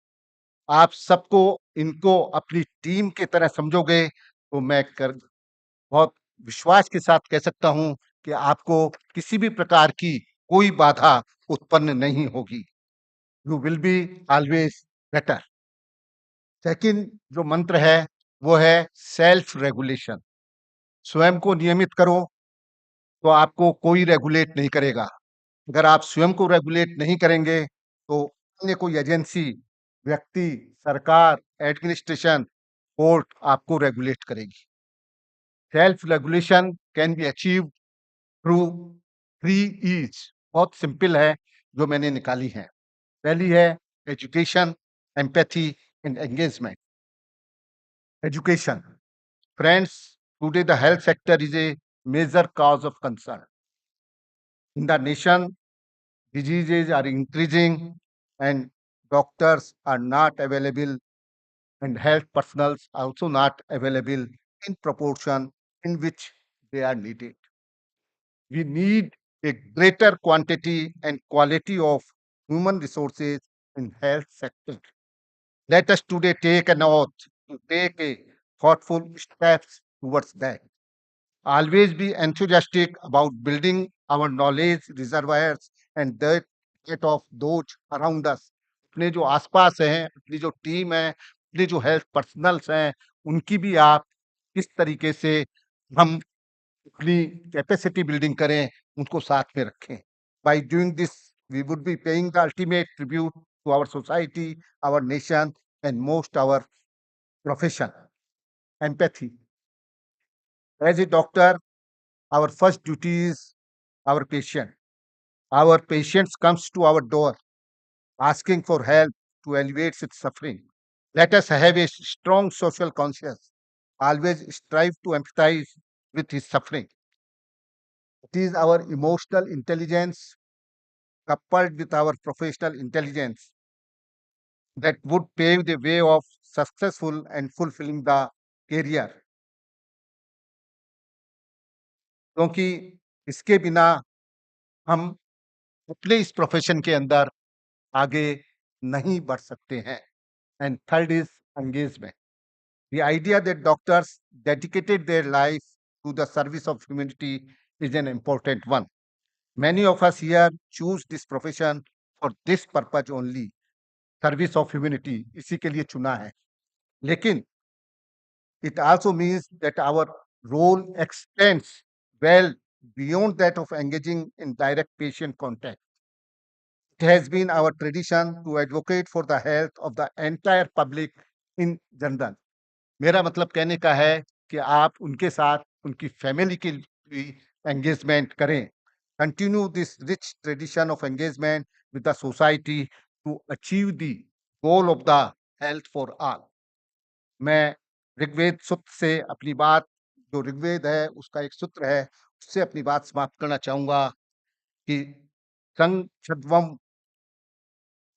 आप सबको इनको अपनी टीम की तरह समझोगे तो मैं बहुत विश्वास के साथ कह सकता हूं कि आपको किसी भी प्रकार की कोई बाधा उत्पन्न नहीं होगी। You will be always better. Second जो मंत्र है वो है सेल्फ रेगुलेशन। स्वयं को नियमित करो तो आपको कोई रेगुलेट नहीं करेगा। अगर आप स्वयं को रेगुलेट नहीं करेंगे तो अन्य कोई एजेंसी, व्यक्ति, सरकार, एडमिनिस्ट्रेशन, कोर्ट आपको रेगुलेट करेगी। Self regulation can be achieve through 3 E's। बहुत सिंपल है जो मैंने निकाली है। पहली है education, empathy and engagement. Education, friends, today the health sector is a major cause of concern. In the nation, diseases are increasing and doctors are not available and health personnel are also not available in proportion in which they are needed. We need a greater quantity and quality of human resources in health sector. Let us today take an oath to take a thoughtful steps towards that. Always be enthusiastic about building our knowledge reservoirs and that of those around us. अपने जो आसपास हैं, अपनी जो team है, अपने जो health personnels हैं, उनकी भी आप किस तरीके से हम अपनी कैपेसिटी बिल्डिंग करें, उनको साथ में रखें। By doing this, we would be paying the ultimate tribute to our society, our nation, and most our profession. Empathy. As a doctor, our first duty is our patient. Our patient comes to our door asking for help to alleviate its suffering. Let us have a strong social conscience. Always strive to empathize with his suffering. It is our emotional intelligence coupled with our professional intelligence that would pave the way of successful and fulfilling the career. क्योंकि इसके बिना हम अपने इस profession के अंदर आगे नहीं बढ़ सकते हैं। And third is engagement. The idea that doctors dedicated their life to the service of humanity is an important one. Many of us here choose this profession for this purpose only, service of humanity, इसी के लिए चुना है। लेकिन it also means that our role extends well beyond that of engaging in direct patient contact. It has been our tradition to advocate for the health of the entire public in general. मेरा मतलब कहने का है कि आप उनके साथ उनकी फैमिली की भी एंगेजमेंट करें। Continue this rich tradition of engagement with the society to achieve the goal of the health for all. मैं ऋग्वेद सूत्र से अपनी बात, जो ऋग्वेद है उसका एक सूत्र है, उससे अपनी बात समाप्त करना चाहूंगा कि संग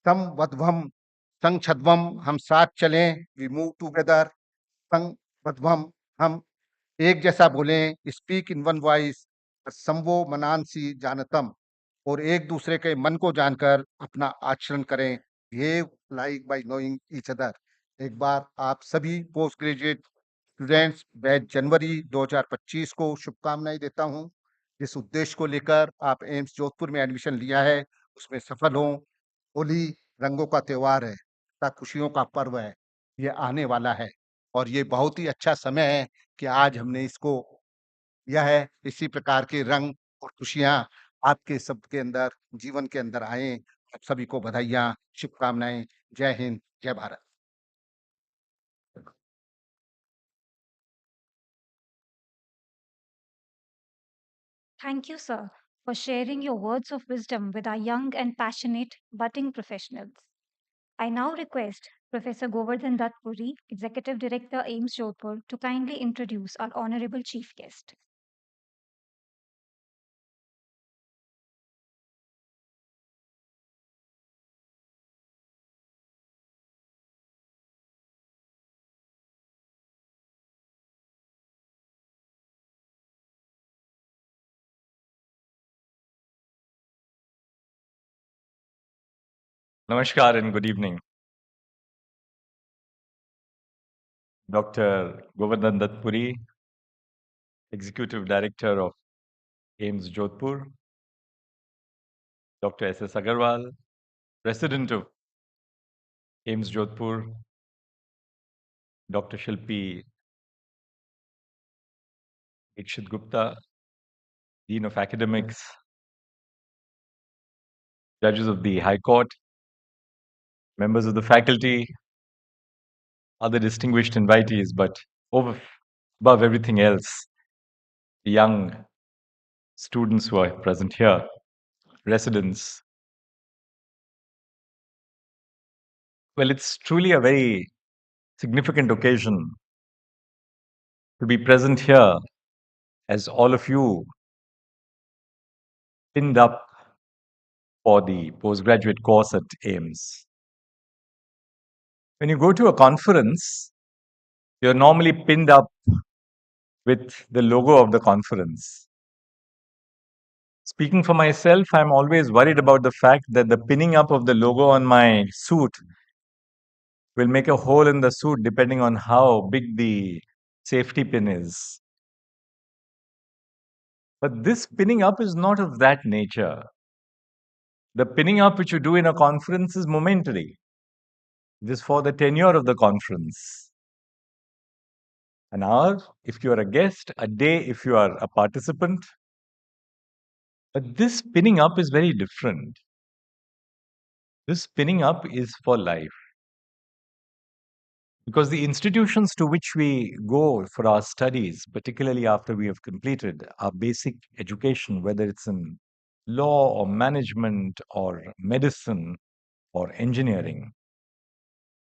संवध्वम संग हम साथ चलें, वी मूव टुगेदर। संवध्वम हम एक जैसा बोलें, स्पीक इन वन वॉइस, संवो मनांसी जानतम, और एक दूसरे के मन को जानकर अपना आचरण करें, behave like bye knowing each other. एक बार आप सभी पोस्ट ग्रेजुएट स्टूडेंट्स बैच जनवरी 2025 को शुभकामनाएं देता हूं। जिस उद्देश्य को लेकर आप एम्स जोधपुर में एडमिशन लिया है उसमें सफल हों। होली रंगों का त्योहार है, तथा खुशियों का पर्व है, ये आने वाला है और ये बहुत ही अच्छा समय है कि आज हमने इसको किया है। इसी प्रकार के रंग और खुशियां आपके सबके अंदर, जीवन के अंदर आए। आप सभी को बधाइयां, शुभकामनाएं। जय हिंद, जय Bharat. Thank you, sir, for sharing your words of wisdom with our young and passionate budding professionals. I now request Professor Govardhan Dutt Puri, Executive Director, AIIMS Jodhpur, to kindly introduce our honorable chief guest. Namaskar and good evening. Dr. Govardhan Puri, Executive Director of AIIMS Jodhpur, Dr. S.S. Agarwal, President of AIIMS Jodhpur, Dr. Shilpi Ikshit Gupta, Dean of Academics, judges of the High Court, members of the faculty, other distinguished invitees, but above everything else, the young students who are present here, residents. Well, it's truly a very significant occasion to be present here as all of you pinned up for the postgraduate course at AIIMS. When you go to a conference, you're normally pinned up with the logo of the conference. Speaking for myself, I'm always worried about the fact that the pinning up of the logo on my suit will make a hole in the suit depending on how big the safety pin is. But this pinning up is not of that nature. The pinning up which you do in a conference is momentary. It is for the tenure of the conference. An hour if you are a guest, a day if you are a participant. But this pinning up is very different. This pinning up is for life. Because the institutions to which we go for our studies, particularly after we have completed our basic education, whether it's in law or management or medicine or engineering,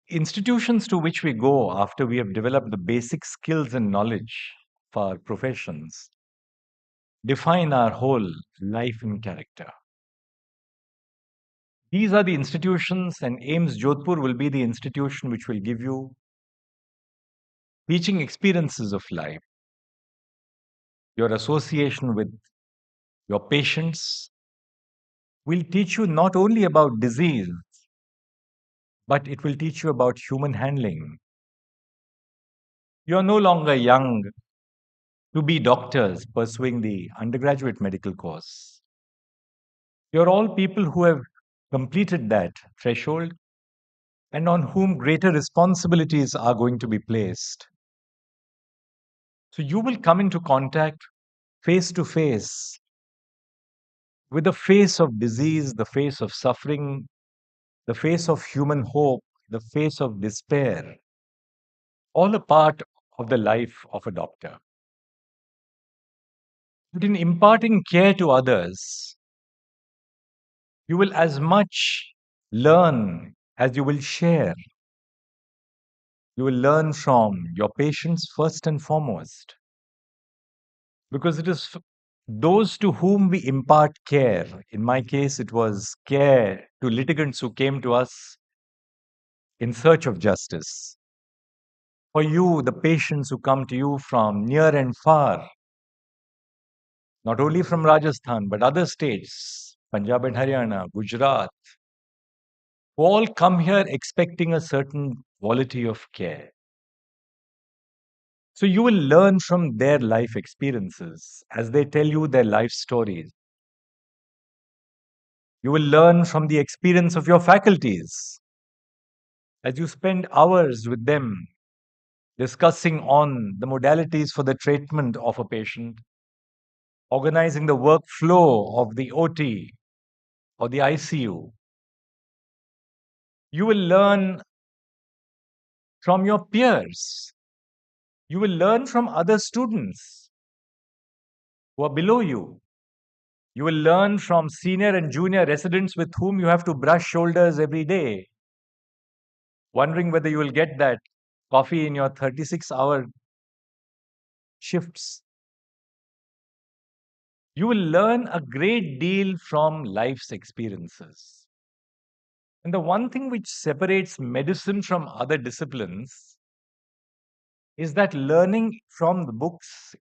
institutions to which we go after we have developed the basic skills and knowledge of our professions define our whole life and character. These are the institutions, and AIIMS Jodhpur will be the institution which will give you teaching experiences of life, your association with your patients will teach you not only about disease, but it will teach you about human handling. You are no longer young to be doctors pursuing the undergraduate medical course. You're all people who have completed that threshold and on whom greater responsibilities are going to be placed. So you will come into contact face to face with the face of disease, the face of suffering, the face of human hope, the face of despair, all a part of the life of a doctor. But in imparting care to others, you will as much learn as you will share. You will learn from your patients first and foremost. Because it is those to whom we impart care. In my case, it was care to litigants who came to us in search of justice. For you, the patients who come to you from near and far, not only from Rajasthan, but other states, Punjab and Haryana, Gujarat, who all come here expecting a certain quality of care. So you will learn from their life experiences as they tell you their life stories. You will learn from the experience of your faculties as you spend hours with them discussing on the modalities for the treatment of a patient, organizing the workflow of the OT or the ICU. You will learn from your peers. You will learn from other students who are below you. You will learn from senior and junior residents with whom you have to brush shoulders every day, wondering whether you will get that coffee in your 36-hour shifts. You will learn a great deal from life's experiences. And the one thing which separates medicine from other disciplines is that learning from the books,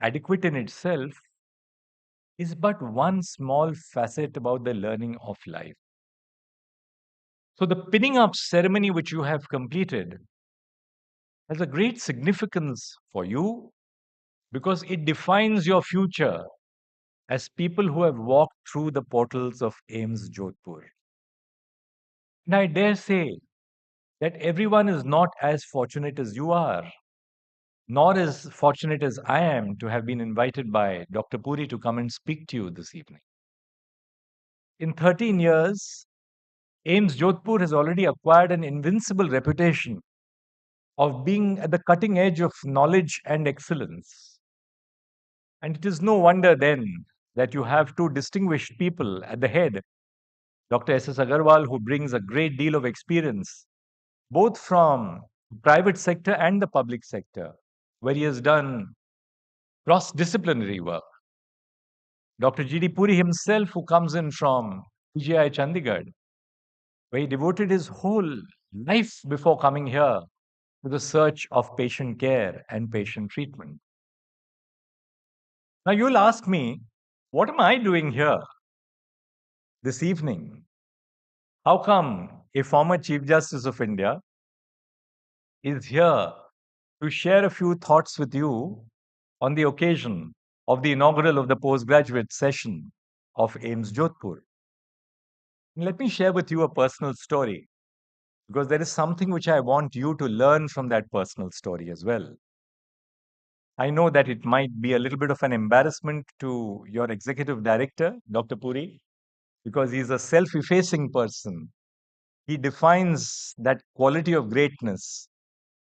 adequate in itself, is but one small facet about the learning of life. So the pinning up ceremony which you have completed has a great significance for you because it defines your future as people who have walked through the portals of AIIMS Jodhpur. And I dare say that everyone is not as fortunate as you are, nor as fortunate as I am to have been invited by Dr. Puri to come and speak to you this evening. In 13 years, AIIMS Jodhpur has already acquired an invincible reputation of being at the cutting edge of knowledge and excellence. And it is no wonder then that you have two distinguished people at the head, Dr. S.S. Agarwal, who brings a great deal of experience, both from the private sector and the public sector, where he has done cross-disciplinary work. Dr. G.D. Puri himself, who comes in from PGI Chandigarh, where he devoted his whole life before coming here to the search of patient care and patient treatment. Now, you'll ask me, what am I doing here this evening? How come a former Chief Justice of India is here to share a few thoughts with you on the occasion of the inaugural of the postgraduate session of AIIMS Jodhpur? Let me share with you a personal story, because there is something which I want you to learn from that personal story as well. I know that it might be a little bit of an embarrassment to your executive director, Dr. Puri, because he's a self-effacing person. He defines that quality of greatness,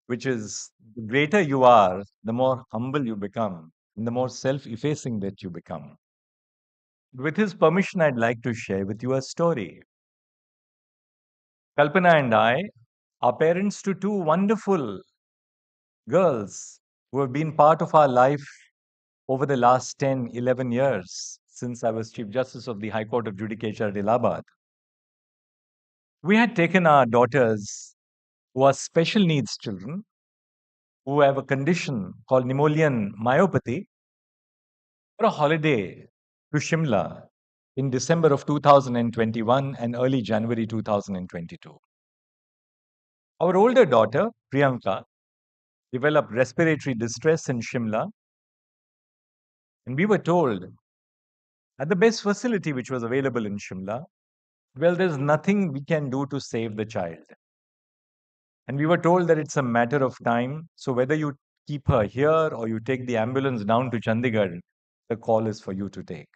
which is the greater you are, the more humble you become, and the more self-effacing that you become. With his permission, I'd like to share with you a story. Kalpana and I are parents to two wonderful girls who have been part of our life over the last 10, 11 years since I was Chief Justice of the High Court of Judicature at Allahabad. We had taken our daughters, who are special needs children, who have a condition called Nemolean myopathy, for a holiday to Shimla in December of 2021 and early January 2022. Our older daughter, Priyanka, developed respiratory distress in Shimla, and we were told at the best facility which was available in Shimla, well, there's nothing we can do to save the child. And we were told that it's a matter of time. So whether you keep her here or you take the ambulance down to Chandigarh, the call is for you to take.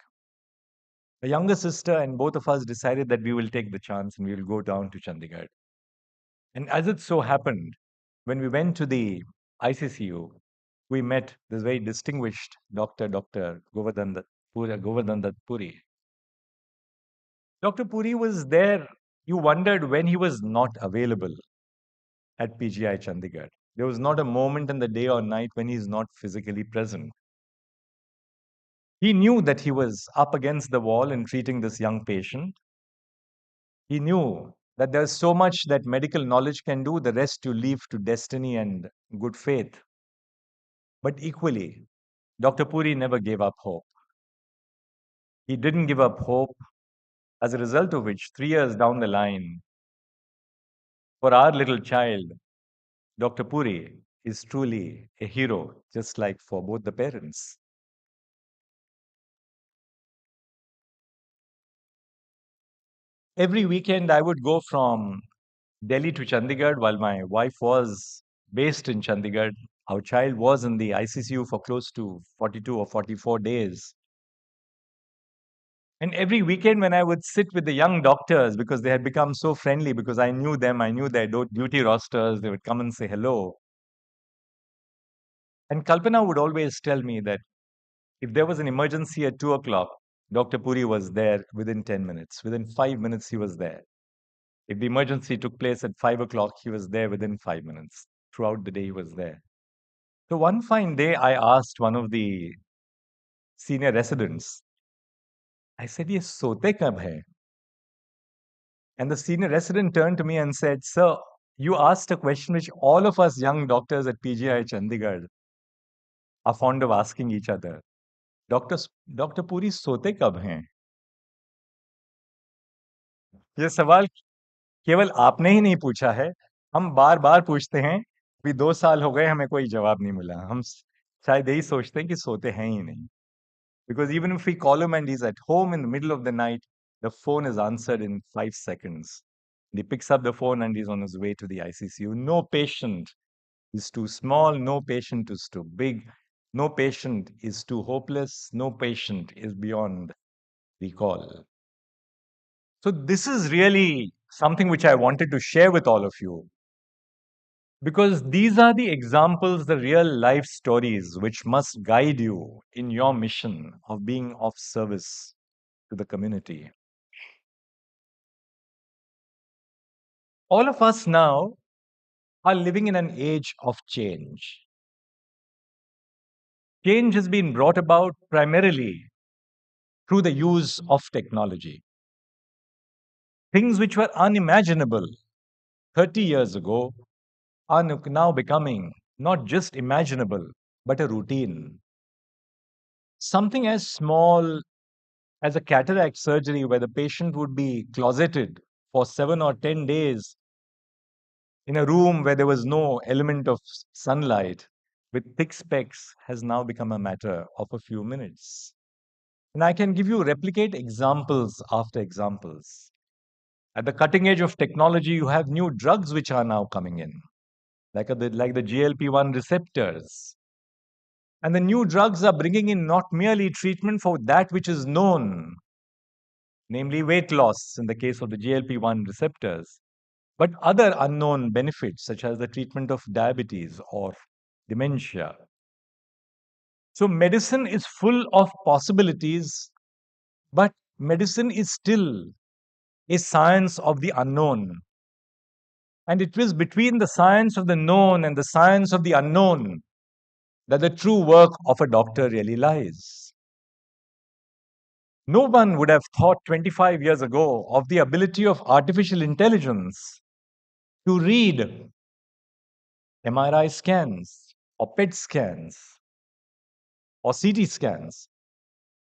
A younger sister and both of us decided that we will take the chance and we will go down to Chandigarh. And as it so happened, when we went to the ICCU, we met this very distinguished doctor, Dr. Govardhan Dutt Puri. Dr. Puri was there. You wondered when he was not available at PGI Chandigarh. There was not a moment in the day or night when he is not physically present. He knew that he was up against the wall in treating this young patient. He knew that there's so much that medical knowledge can do, the rest you leave to destiny and good faith. But equally, Dr. Puri never gave up hope. He didn't give up hope, as a result of which, 3 years down the line, for our little child, Dr. Puri is truly a hero, just like for both the parents. Every weekend, I would go from Delhi to Chandigarh while my wife was based in Chandigarh. Our child was in the ICCU for close to 42 or 44 days. And every weekend, when I would sit with the young doctors, because they had become so friendly, because I knew them, I knew their duty rosters, they would come and say hello. And Kalpana would always tell me that if there was an emergency at 2 o'clock, Dr. Puri was there within 10 minutes. Within 5 minutes, he was there. If the emergency took place at 5 o'clock, he was there within 5 minutes. Throughout the day, he was there. So one fine day, I asked one of the senior residents, I said, "Ye sote kab hai?" And the senior resident turned to me and said, "Sir, you asked a question which all of us young doctors at PGI Chandigarh are fond of asking each other. Dr. Puri सोते कब हैं?" ये सवाल केवल आपने ही नहीं पूछा है, हम बार-बार पूछते हैं अभी 2 साल हो गए हमें कोई जवाब नहीं मिला। हम शायद यही सोचते हैं कि सोते हैं ही नहीं। Because even if we call him and he's at home in the middle of the night, the phone is answered in 5 seconds. He picks up the phone and he's on his way to the ICCU. No patient is too small, no patient is too big, no patient is too hopeless, no patient is beyond recall. So, this is really something which I wanted to share with all of you. Because these are the examples, the real life stories which must guide you in your mission of being of service to the community. All of us now are living in an age of change. Change has been brought about primarily through the use of technology. Things which were unimaginable 30 years ago are now becoming not just imaginable, but a routine. Something as small as a cataract surgery, where the patient would be closeted for 7 or 10 days in a room where there was no element of sunlight with thick specs, has now become a matter of a few minutes. And I can give you replicate examples after examples. At the cutting edge of technology, you have new drugs which are now coming in, like the GLP-1 receptors. And the new drugs are bringing in not merely treatment for that which is known, namely weight loss in the case of the GLP-1 receptors, but other unknown benefits such as the treatment of diabetes or dementia. So medicine is full of possibilities, but medicine is still a science of the unknown. And it is between the science of the known and the science of the unknown that the true work of a doctor really lies. No one would have thought 25 years ago of the ability of artificial intelligence to read MRI scans or PET scans or CT scans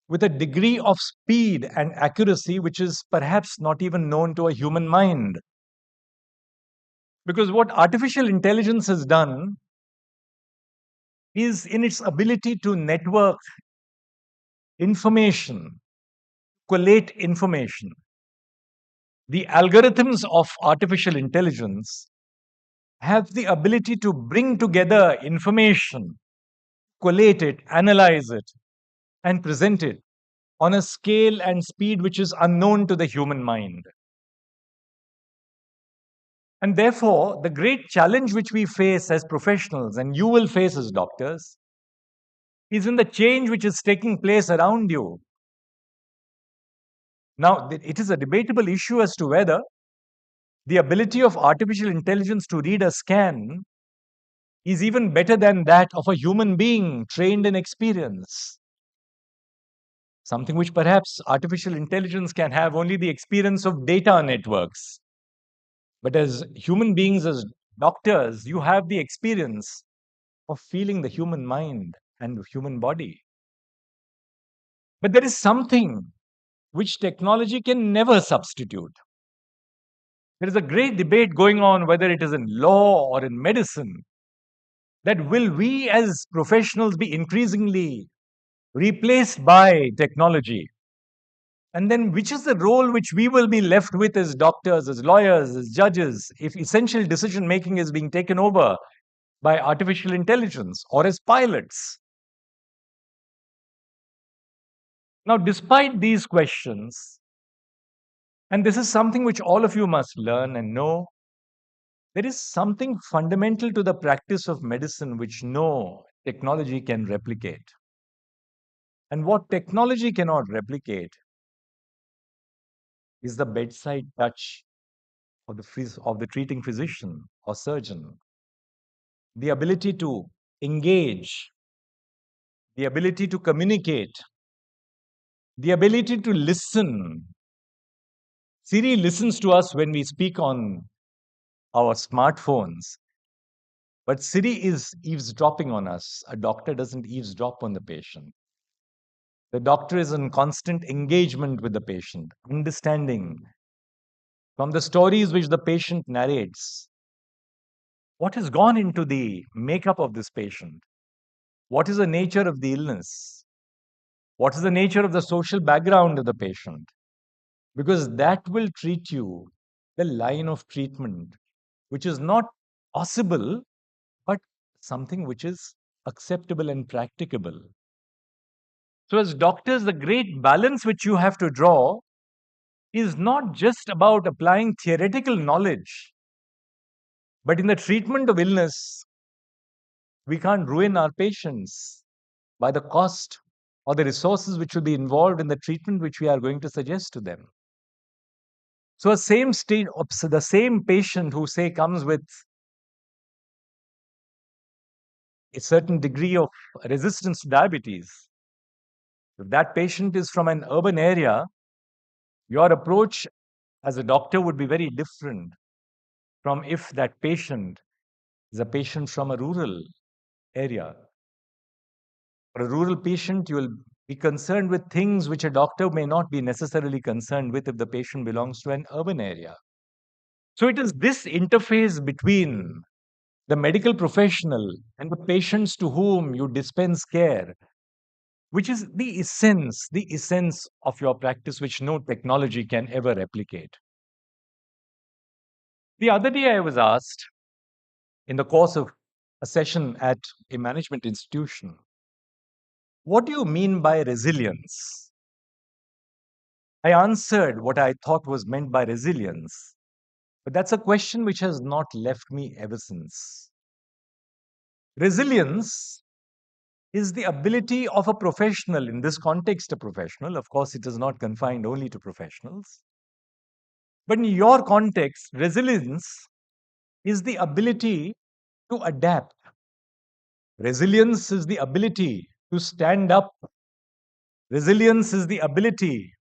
with a degree of speed and accuracy which is perhaps not even known to a human mind. Because what artificial intelligence has done is in its ability to network information, collate information. The algorithms of artificial intelligence have the ability to bring together information, collate it, analyze it, and present it on a scale and speed which is unknown to the human mind. And therefore, the great challenge which we face as professionals, and you will face as doctors, is in the change which is taking place around you. Now, it is a debatable issue as to whether the ability of artificial intelligence to read a scan is even better than that of a human being trained in experience. Something which perhaps artificial intelligence can have only the experience of data networks. But as human beings, as doctors, you have the experience of feeling the human mind and the human body. But there is something which technology can never substitute. There is a great debate going on, whether it is in law or in medicine, that will we as professionals be increasingly replaced by technology? And then which is the role which we will be left with as doctors, as lawyers, as judges, if essential decision making is being taken over by artificial intelligence, or as pilots? Now, despite these questions, and this is something which all of you must learn and know, there is something fundamental to the practice of medicine which no technology can replicate. And what technology cannot replicate is the bedside touch of the treating physician or surgeon, the ability to engage, the ability to communicate, the ability to listen. Siri listens to us when we speak on our smartphones, but Siri is eavesdropping on us. A doctor doesn't eavesdrop on the patient. The doctor is in constant engagement with the patient, understanding from the stories which the patient narrates What has gone into the makeup of this patient? What is the nature of the illness? What is the nature of the social background of the patient? Because that will treat you the line of treatment, which is not possible, but something which is acceptable and practicable. So, as doctors, the great balance which you have to draw is not just about applying theoretical knowledge, but in the treatment of illness, we can't ruin our patients by the cost or the resources which will be involved in the treatment which we are going to suggest to them. So, the same patient who say comes with a certain degree of resistance to diabetes, if that patient is from an urban area, your approach as a doctor would be very different from if that patient is a patient from a rural area. For a rural patient, you will be concerned with things which a doctor may not be necessarily concerned with if the patient belongs to an urban area. So it is this interface between the medical professional and the patients to whom you dispense care, which is the essence of your practice, which no technology can ever replicate. The other day, I was asked in the course of a session at a management institution, what do you mean by resilience? I answered what I thought was meant by resilience, but that's a question which has not left me ever since. Resilience is the ability of a professional, in this context, a professional. Of course, it is not confined only to professionals. But in your context, resilience is the ability to adapt. Resilience is the ability to stand up. Resilience is the ability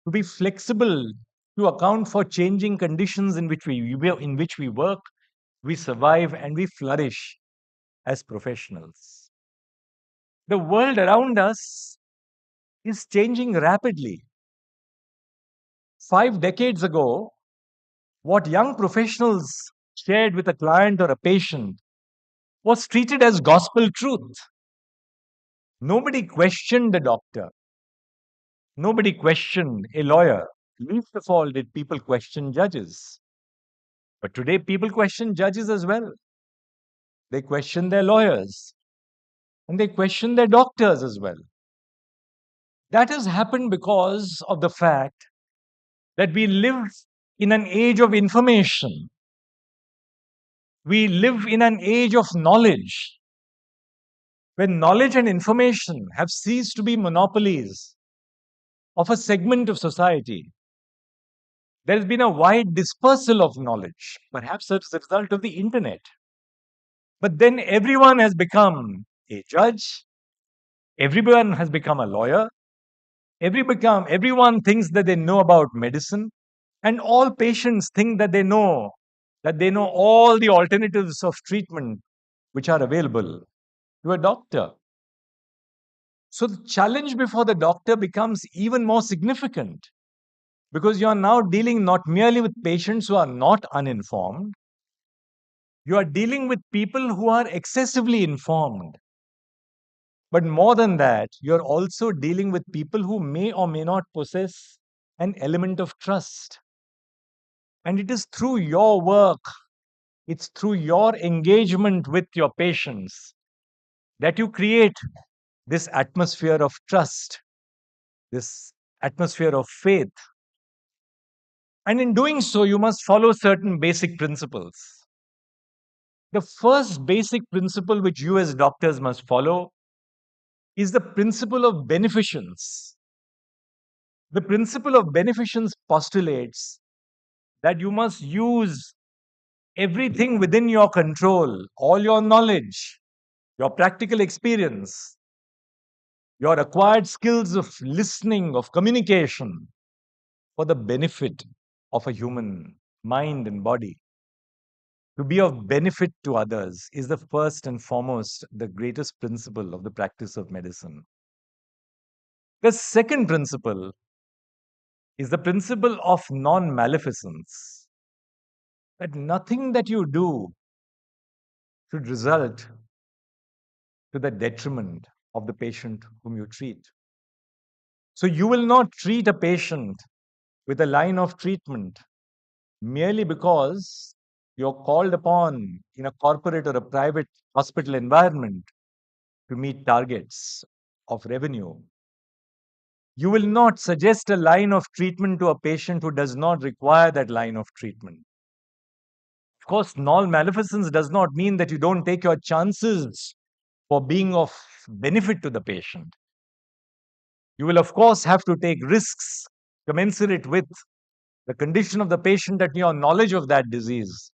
to be flexible, to account for changing conditions in which we work, we survive, and we flourish as professionals. The world around us is changing rapidly. 5 decades ago, what young professionals shared with a client or a patient was treated as gospel truth. Nobody questioned the doctor. Nobody questioned a lawyer. Least of all did people question judges. But today, people question judges as well. They question their lawyers. And they question their doctors as well. That has happened because of the fact that we live in an age of information. We live in an age of knowledge. When knowledge and information have ceased to be monopolies of a segment of society, there has been a wide dispersal of knowledge, perhaps as a result of the internet. But then everyone has become a judge, everyone has become a lawyer, everyone thinks that they know about medicine, and all patients think that they know all the alternatives of treatment which are available to a doctor. So the challenge before the doctor becomes even more significant because you are now dealing not merely with patients who are not uninformed, you are dealing with people who are excessively informed. But more than that, you're also dealing with people who may or may not possess an element of trust. And it is through your work, it's through your engagement with your patients that you create this atmosphere of trust, this atmosphere of faith. And in doing so, you must follow certain basic principles. The first basic principle which you as doctors must follow is the principle of beneficence. The principle of beneficence postulates that you must use everything within your control, all your knowledge, your practical experience, your acquired skills of listening, of communication, for the benefit of a human mind and body. To be of benefit to others is the first and foremost, the greatest principle of the practice of medicine. The second principle is the principle of non maleficence. That nothing that you do should result to the detriment of the patient whom you treat. So you will not treat a patient with a line of treatment merely because you're called upon in a corporate or a private hospital environment to meet targets of revenue. You will not suggest a line of treatment to a patient who does not require that line of treatment. Of course, null maleficence does not mean that you don't take your chances for being of benefit to the patient. You will, of course, have to take risks commensurate with the condition of the patient and your knowledge of that disease.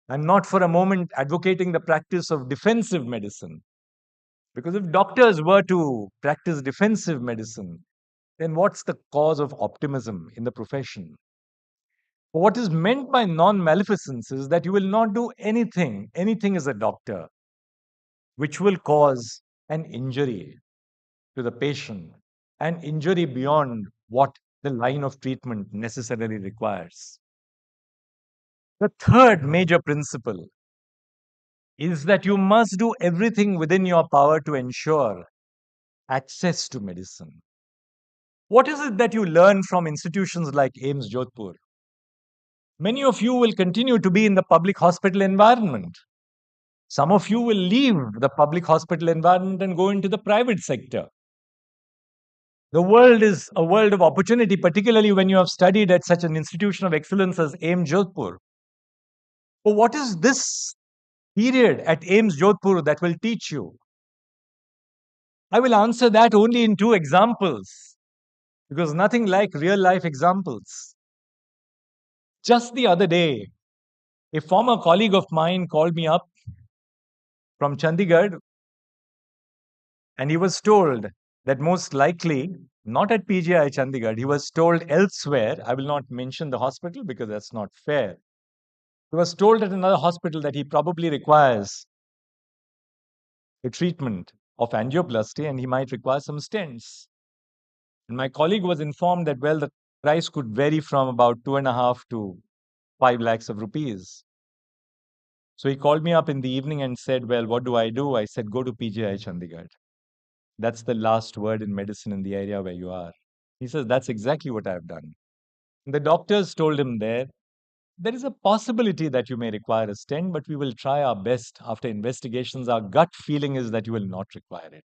I'm not for a moment advocating the practice of defensive medicine. Because if doctors were to practice defensive medicine, then what's the cause of optimism in the profession? What is meant by non maleficence is that you will not do anything as a doctor, which will cause an injury to the patient, an injury beyond what the line of treatment necessarily requires. The third major principle is that you must do everything within your power to ensure access to medicine. What is it that you learn from institutions like AIIMS Jodhpur? Many of you will continue to be in the public hospital environment. Some of you will leave the public hospital environment and go into the private sector. The world is a world of opportunity, particularly when you have studied at such an institution of excellence as AIIMS Jodhpur. But what is this period at AIIMS Jodhpur that will teach you? I will answer that only in two examples, because nothing like real life examples. Just the other day, a former colleague of mine called me up from Chandigarh, and he was told that most likely, not at PGI Chandigarh, he was told elsewhere. I will not mention the hospital because that's not fair. He was told at another hospital that he probably requires a treatment of angioplasty and he might require some stents. And my colleague was informed that, well, the price could vary from about 2.5 to 5 lakhs of rupees. So he called me up in the evening and said, well, what do? I said, go to PGI Chandigarh. That's the last word in medicine in the area where you are. He says, that's exactly what I've done. And the doctors told him there is a possibility that you may require a stent, but we will try our best. After investigations, our gut feeling is that you will not require it.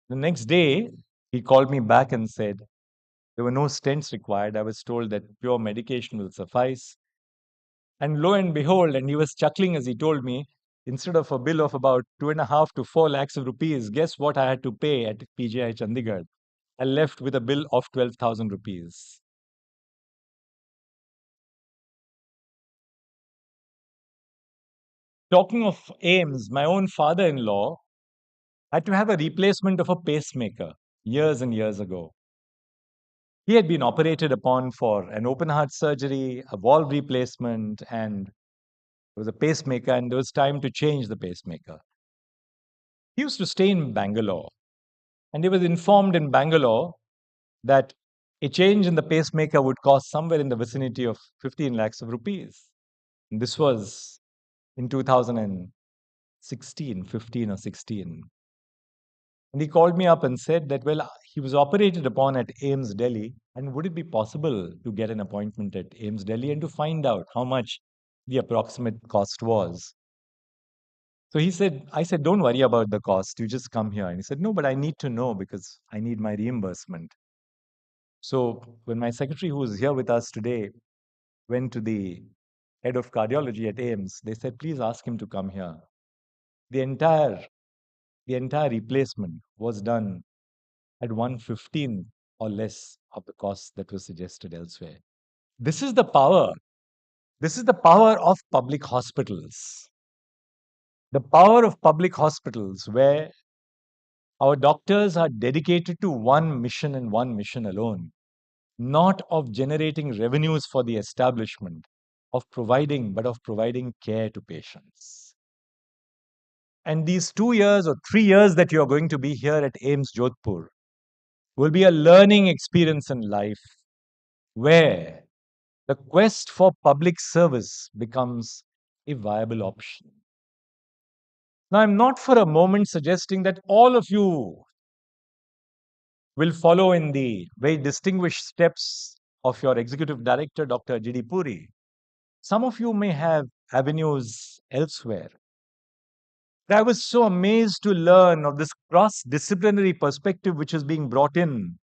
The next day, he called me back and said, there were no stents required. I was told that pure medication will suffice. And lo and behold, and he was chuckling as he told me, instead of a bill of about 2.5 to 4 lakhs of rupees, guess what I had to pay at PGI Chandigarh? I left with a bill of 12,000 rupees. Talking of AIIMS, my own father-in-law had to have a replacement of a pacemaker years and years ago. He had been operated upon for an open heart surgery, a valve replacement, and there was a pacemaker, and there was time to change the pacemaker. He used to stay in Bangalore, and he was informed in Bangalore that a change in the pacemaker would cost somewhere in the vicinity of 15 lakhs of rupees. And this was in 2016, 15 or 16. And he called me up and said that, well, he was operated upon at AIIMS Delhi, and would it be possible to get an appointment at AIIMS Delhi and to find out how much the approximate cost was? So I said, don't worry about the cost, you just come here. And he said, no, but I need to know because I need my reimbursement. So when my secretary, who is here with us today, went to the head of cardiology at AIIMS, they said, please ask him to come here. The entire replacement was done at 1/15 or less of the cost that was suggested elsewhere. This is the power. This is the power of public hospitals. The power of public hospitals where our doctors are dedicated to one mission and one mission alone, not of generating revenues for the establishment, but of providing care to patients. And these 2 years or 3 years that you're going to be here at AIIMS Jodhpur will be a learning experience in life where the quest for public service becomes a viable option. Now, I'm not for a moment suggesting that all of you will follow in the very distinguished steps of your executive director, Dr. G.D. Puri. Some of you may have avenues elsewhere. I was so amazed to learn of this cross-disciplinary perspective which is being brought in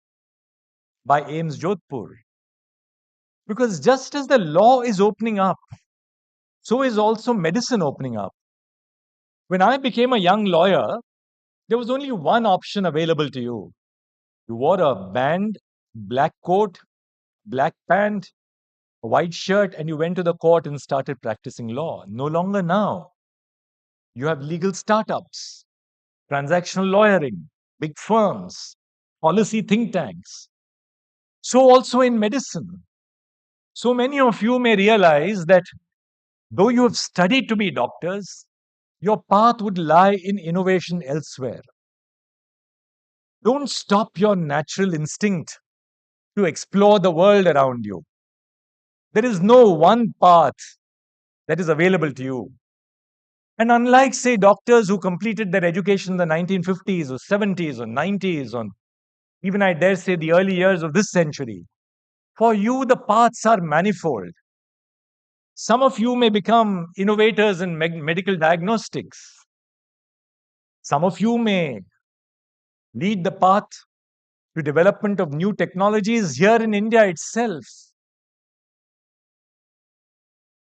by AIIMS Jodhpur. Because just as the law is opening up, so is also medicine opening up. When I became a young lawyer, there was only one option available to you. You wore a band, black coat, black pant, a white shirt, and you went to the court and started practicing law. No longer now. You have legal startups, transactional lawyering, big firms, policy think tanks. So also in medicine. So many of you may realize that though you have studied to be doctors, your path would lie in innovation elsewhere. Don't stop your natural instinct to explore the world around you. There is no one path that is available to you. And unlike, say, doctors who completed their education in the 1950s or 70s or 90s, or even I dare say the early years of this century, for you the paths are manifold. Some of you may become innovators in medical diagnostics. Some of you may lead the path to development of new technologies here in India itself.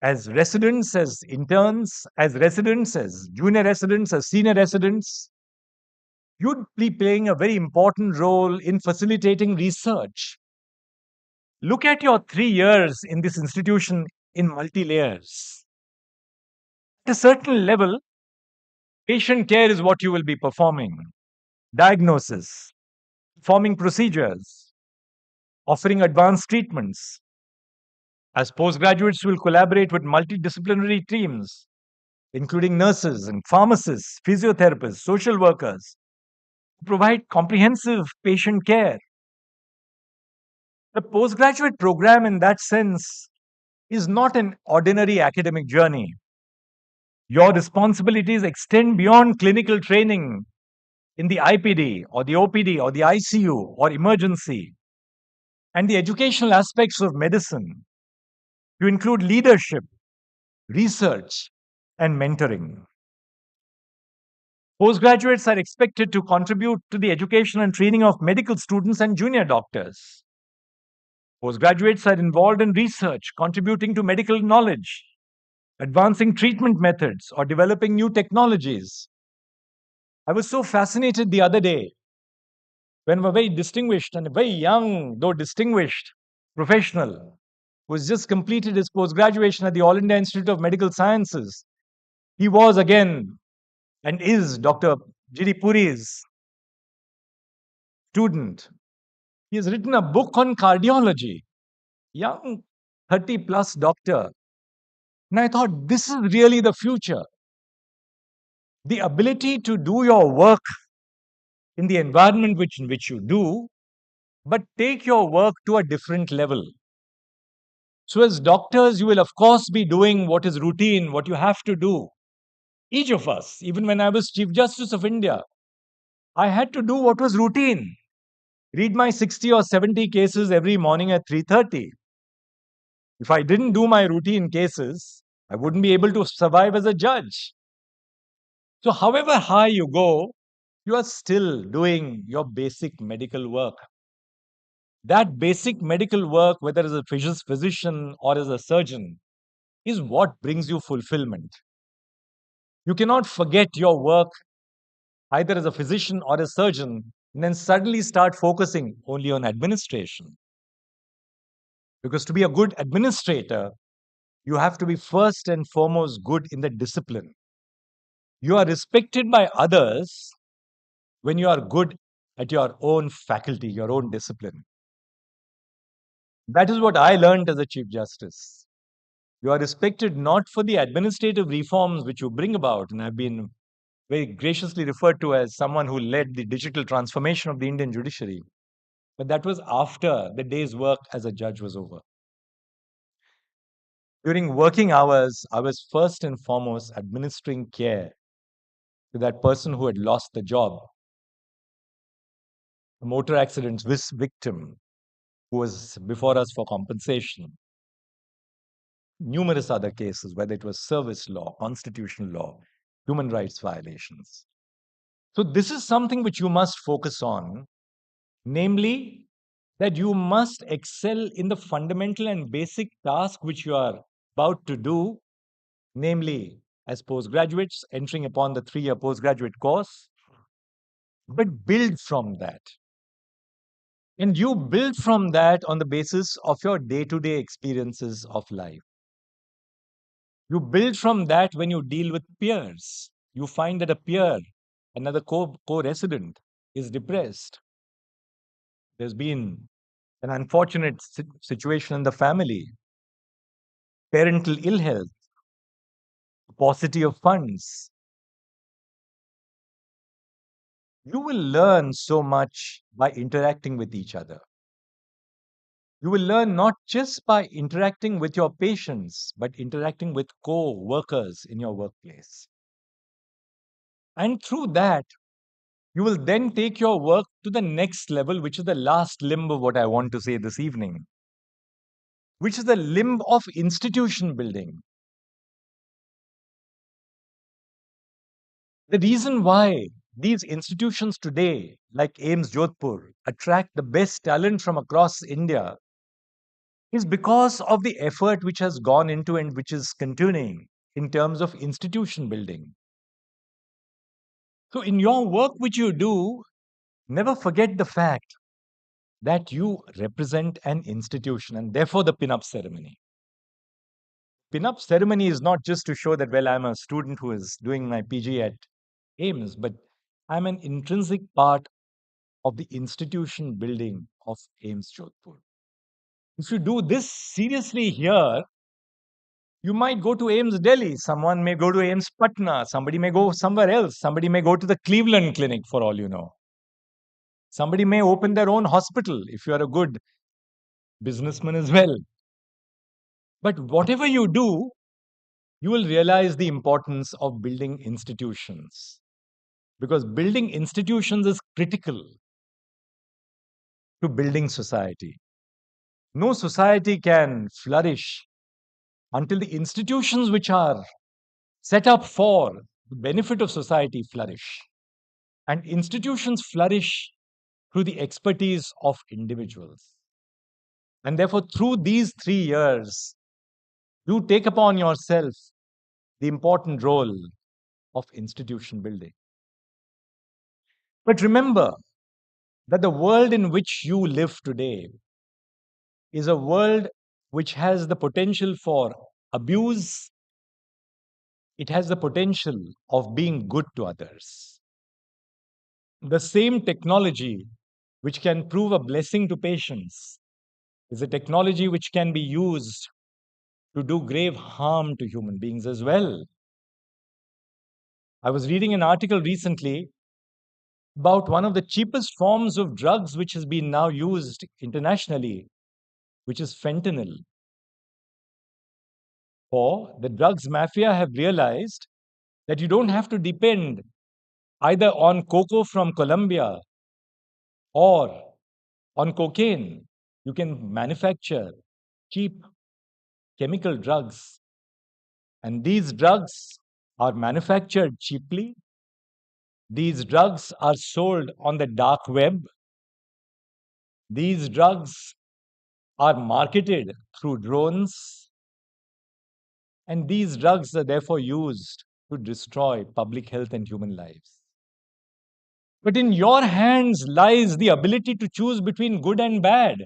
As residents, as interns, as residents, as junior residents, as senior residents, you'd be playing a very important role in facilitating research. Look at your 3 years in this institution in multi-layers. At a certain level, patient care is what you will be performing. Diagnosis, performing procedures, offering advanced treatments. As postgraduates, you will collaborate with multidisciplinary teams, including nurses and pharmacists, physiotherapists, social workers, who provide comprehensive patient care. The postgraduate program, in that sense, is not an ordinary academic journey. Your responsibilities extend beyond clinical training in the IPD or the OPD or the ICU or emergency and the educational aspects of medicine. You include leadership, research, and mentoring. Postgraduates are expected to contribute to the education and training of medical students and junior doctors. Postgraduates are involved in research, contributing to medical knowledge, advancing treatment methods, or developing new technologies. I was so fascinated the other day when a very distinguished and a very young, though distinguished professional who has just completed his post-graduation at the All India Institute of Medical Sciences. He was again and is Dr. G.D. Puri's student. He has written a book on cardiology, young 30 plus doctor. And I thought, this is really the future. The ability to do your work in the environment in which you do, but take your work to a different level. So, as doctors, you will, of course, be doing what is routine, what you have to do. Each of us, even when I was Chief Justice of India, I had to do what was routine. Read my 60 or 70 cases every morning at 3:30. If I didn't do my routine cases, I wouldn't be able to survive as a judge. So, however high you go, you are still doing your basic medical work. That basic medical work, whether as a physician or as a surgeon, is what brings you fulfillment. You cannot forget your work either as a physician or a surgeon and then suddenly start focusing only on administration. Because to be a good administrator, you have to be first and foremost good in the discipline. You are respected by others when you are good at your own faculty, your own discipline. That is what I learned as a Chief Justice. You are respected not for the administrative reforms which you bring about, and I've been very graciously referred to as someone who led the digital transformation of the Indian judiciary. But that was after the day's work as a judge was over. During working hours, I was first and foremost administering care to that person who had lost the job, a motor accident victim who was before us for compensation. Numerous other cases, whether it was service law, constitutional law, human rights violations. So, this is something which you must focus on, namely, that you must excel in the fundamental and basic task which you are about to do, namely, as postgraduates entering upon the 3-year postgraduate course, but build from that. And you build from that on the basis of your day-to-day experiences of life. You build from that when you deal with peers. You find that a peer, another co-resident, is depressed. There's been an unfortunate situation in the family, parental ill health, paucity of funds. You will learn so much by interacting with each other. You will learn not just by interacting with your patients, but interacting with co-workers in your workplace. And through that, you will then take your work to the next level, which is the last limb of what I want to say this evening, which is the limb of institution building. The reason why these institutions today, like AIIMS Jodhpur, attract the best talent from across India is because of the effort which has gone into and which is continuing in terms of institution building. So, in your work which you do, never forget the fact that you represent an institution and therefore the pin-up ceremony. Pin-up ceremony is not just to show that, well, I'm a student who is doing my PG at AIIMS, but I'm an intrinsic part of the institution building of AIIMS Jodhpur. If you do this seriously here, you might go to AIIMS Delhi, someone may go to AIIMS Patna, somebody may go somewhere else, somebody may go to the Cleveland Clinic for all you know. Somebody may open their own hospital if you are a good businessman as well. But whatever you do, you will realize the importance of building institutions. Because building institutions is critical to building society. No society can flourish until the institutions which are set up for the benefit of society flourish. And institutions flourish through the expertise of individuals. And therefore, through these 3 years, you take upon yourself the important role of institution building. But remember that the world in which you live today is a world which has the potential for abuse. It has the potential of being good to others. The same technology which can prove a blessing to patients is a technology which can be used to do grave harm to human beings as well. I was reading an article recently about one of the cheapest forms of drugs which has been now used internationally, which is fentanyl. For the drugs mafia have realized that you don't have to depend either on cocoa from Colombia or on cocaine. You can manufacture cheap chemical drugs. And these drugs are manufactured cheaply. These drugs are sold on the dark web. These drugs are marketed through drones. And these drugs are therefore used to destroy public health and human lives. But in your hands lies the ability to choose between good and bad.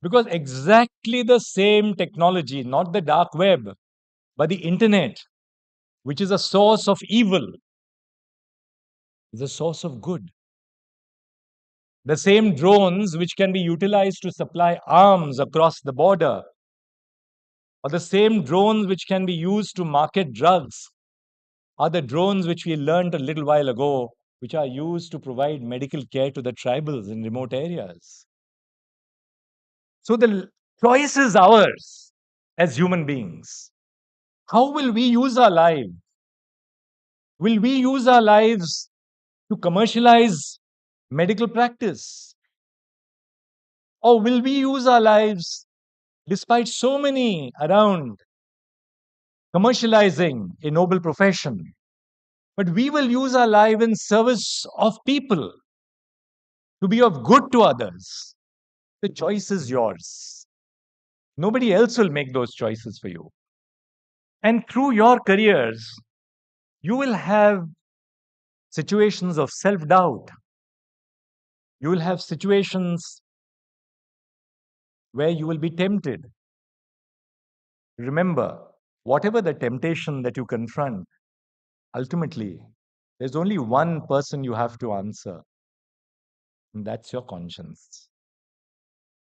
Because exactly the same technology, not the dark web, but the internet, which is a source of evil, is a source of good. The same drones which can be utilized to supply arms across the border, or the same drones which can be used to market drugs, are the drones which we learned a little while ago, which are used to provide medical care to the tribals in remote areas. So the choice is ours. as human beings? How will we use our lives? Will we use our lives to commercialize medical practice? Or will we use our lives, despite so many around commercializing a noble profession, but we will use our life in service of people to be of good to others? The choice is yours. Nobody else will make those choices for you. And through your careers, you will have situations of self doubt. You will have situations where you will be tempted. Remember, whatever the temptation that you confront, ultimately, there's only one person you have to answer, and that's your conscience.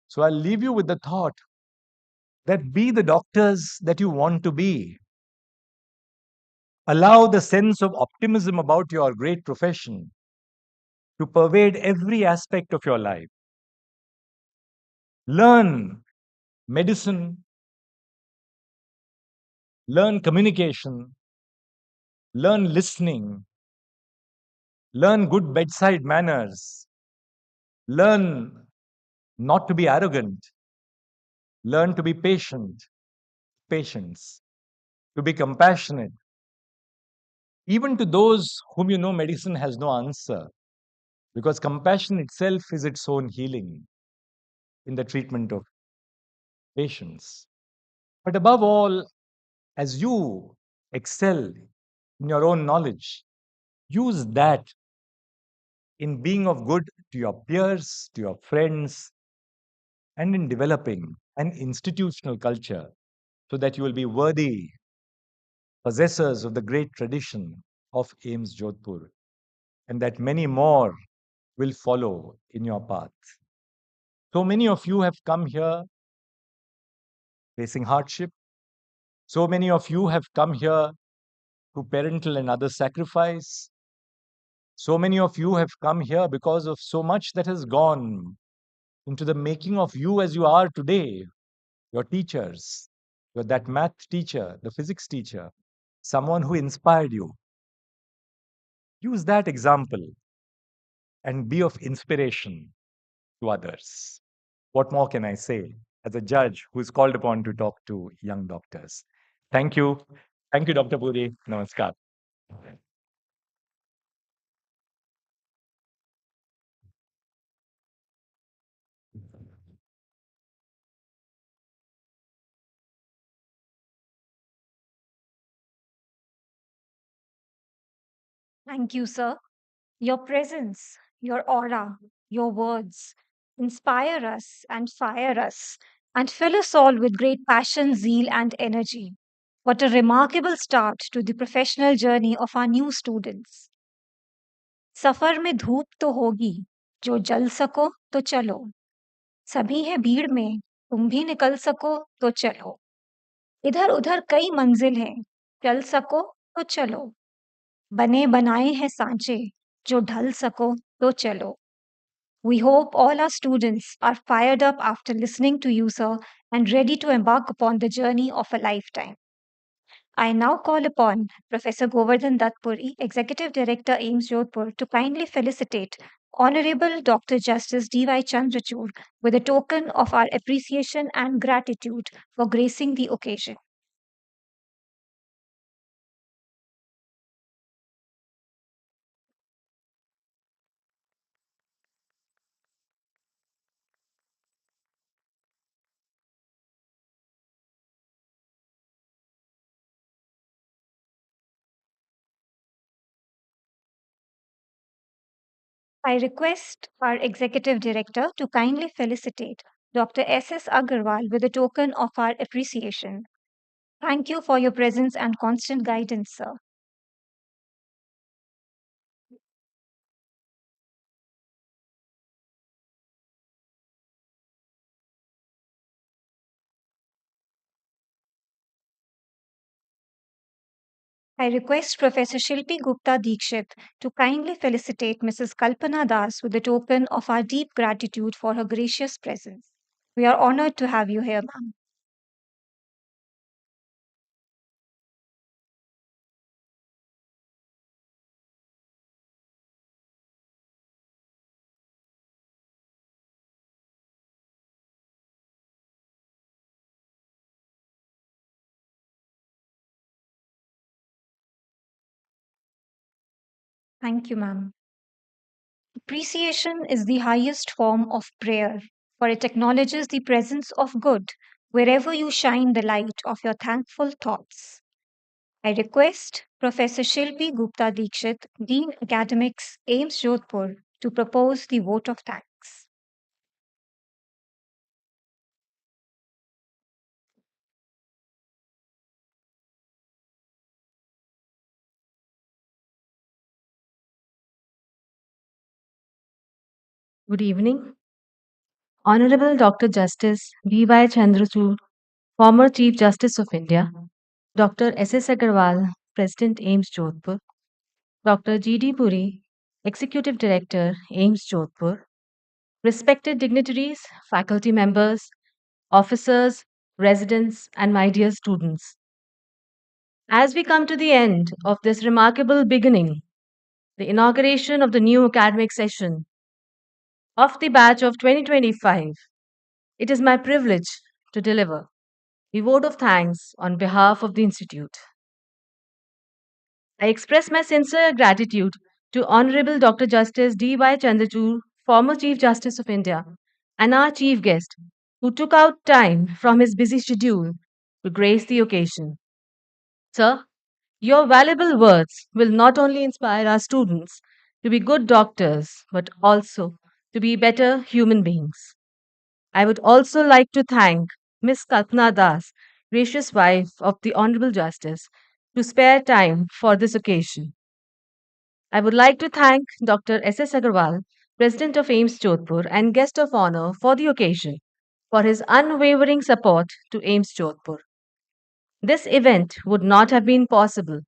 So I'll leave you with the thought that be the doctors that you want to be. Allow the sense of optimism about your great profession to pervade every aspect of your life. Learn medicine, learn communication, learn listening, learn good bedside manners, learn not to be arrogant, learn to be patience, to be compassionate, even to those whom you know medicine has no answer, because compassion itself is its own healing in the treatment of patients. But above all, as you excel in your own knowledge, use that in being of good to your peers, to your friends, and in developing an institutional culture so that you will be worthy possessors of the great tradition of AIIMS Jodhpur, and that many more will follow in your path. So many of you have come here facing hardship. So many of you have come here through parental and other sacrifice. So many of you have come here because of so much that has gone into the making of you as you are today. Your teachers, that math teacher, the physics teacher, someone who inspired you. Use that example and be of inspiration to others. What more can I say as a judge who is called upon to talk to young doctors? Thank you. Thank you, Dr. Puri. Namaskar. Thank you, sir. Your presence, your aura, your words inspire us and fire us and fill us all with great passion, zeal, and energy. What a remarkable start to the professional journey of our new students. सफर में धूप तो होगी जो जल सको तो चलो सभी है भीड़ में तुम भी निकल सको तो चलो इधर उधर कई मंजिल हैं चल सको तो चलो बने बनाए हैं सांचे जो ढल सको तो चलो We hope all our students are fired up after listening to you, sir, and ready to embark upon the journey of a lifetime. I now call upon Professor Govardhan Duttpuri, Executive Director, AIIMS Jodhpur, to kindly felicitate Honorable Dr. Justice D.Y. Chandrachud with a token of our appreciation and gratitude for gracing the occasion. I request our Executive Director to kindly felicitate Dr. S.S. Agarwal with a token of our appreciation. Thank you for your presence and constant guidance, sir. I request Professor Shilpi Gupta Dikshit to kindly felicitate Mrs. Kalpana Das with a token of our deep gratitude for her gracious presence. We are honored to have you here, ma'am. Thank you, ma'am. Appreciation is the highest form of prayer, for it acknowledges the presence of good wherever you shine the light of your thankful thoughts. I request Professor Shilpi Gupta Dikshit, Dean Academics, AIIMS Jodhpur, to propose the vote of thanks. Good evening. Honorable Dr. Justice B.Y. Chandrachud, former Chief Justice of India, Dr. S.S. Agarwal, President AIIMS Jodhpur, Dr. G.D. Puri, Executive Director AIIMS Jodhpur, respected dignitaries, faculty members, officers, residents, and my dear students. As we come to the end of this remarkable beginning, the inauguration of the new academic session of the batch of 2025, it is my privilege to deliver the vote of thanks on behalf of the Institute. I express my sincere gratitude to Honorable Dr. Justice D.Y. Chandrachud, former Chief Justice of India, and our chief guest, who took out time from his busy schedule to grace the occasion. Sir, your valuable words will not only inspire our students to be good doctors, but also to be better human beings. I would also like to thank Miss Kalpana Das, gracious wife of the Honorable Justice, to spare time for this occasion. I would like to thank Dr. S.S. Agarwal, President of AIIMS Jodhpur and guest of honor for the occasion, for his unwavering support to AIIMS Jodhpur. This event would not have been possible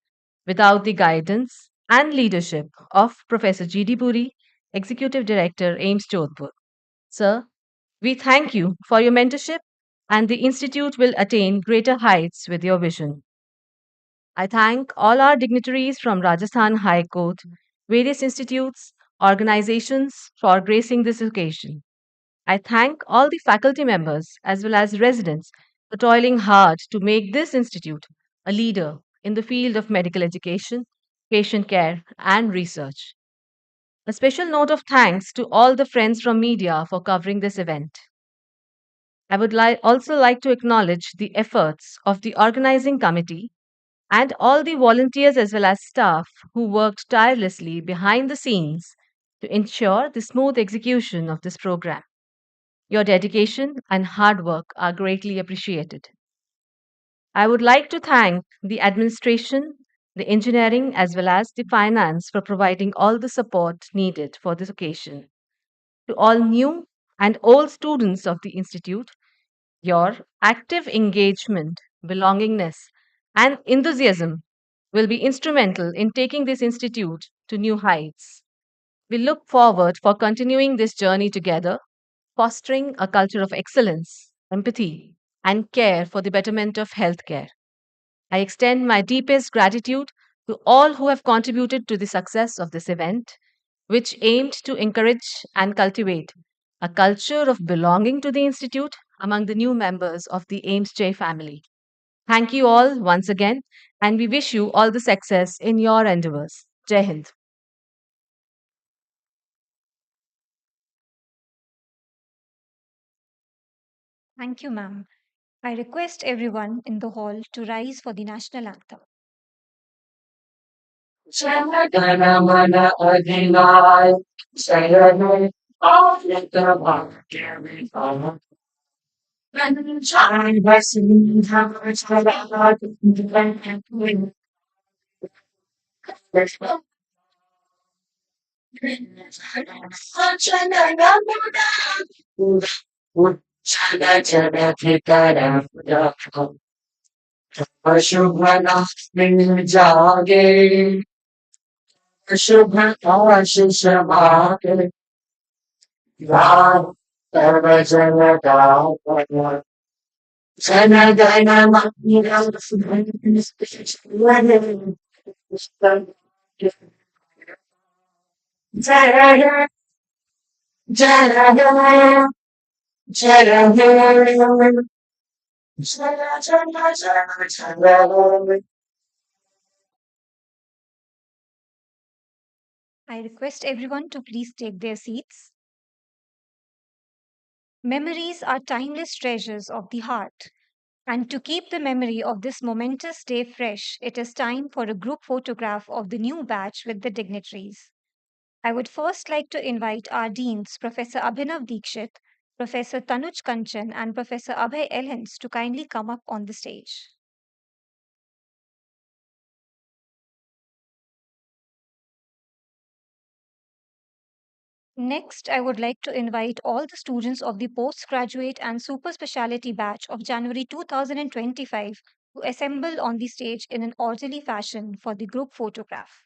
without the guidance and leadership of Professor G.D. Puri, Executive Director, AIIMS Jodhpur. Sir, we thank you for your mentorship, and the Institute will attain greater heights with your vision. I thank all our dignitaries from Rajasthan High Court, various institutes, organizations for gracing this occasion. I thank all the faculty members as well as residents for toiling hard to make this institute a leader in the field of medical education, patient care, and research. A special note of thanks to all the friends from media for covering this event. I would also like to acknowledge the efforts of the organizing committee and all the volunteers as well as staff who worked tirelessly behind the scenes to ensure the smooth execution of this program. Your dedication and hard work are greatly appreciated. I would like to thank the administration, the engineering, as well as the finance for providing all the support needed for this occasion. To all new and old students of the Institute, your active engagement, belongingness, and enthusiasm will be instrumental in taking this institute to new heights. We look forward for continuing this journey together, fostering a culture of excellence, empathy, and care for the betterment of healthcare. I extend my deepest gratitude to all who have contributed to the success of this event, which aimed to encourage and cultivate a culture of belonging to the Institute among the new members of the AIMS J family. Thank you all once again, and we wish you all the success in your endeavors. Jai Hind. Thank you, ma'am. I request everyone in the hall to rise for the national anthem. Jana Adinai, Sayane, Avita Bhakti, Vasin, Dhamma, Jana Pitara, Ashubhana, Jage, Ashubhana, Ashishamake, Ram, Sarvajana, Dhamma, Jana Dana, Mahira, Jaya, Jaya, Jaya, Jaya, Jaya, Jaya, Jaya, I request everyone to please take their seats. Memories are timeless treasures of the heart. And to keep the memory of this momentous day fresh, it is time for a group photograph of the new batch with the dignitaries. I would first like to invite our deans, Professor Abhinav Dikshit, Professor Tanuj Kanchan, and Professor Abhay Elhens, to kindly come up on the stage. Next, I would like to invite all the students of the postgraduate and super specialty batch of January 2025 to assemble on the stage in an orderly fashion for the group photograph.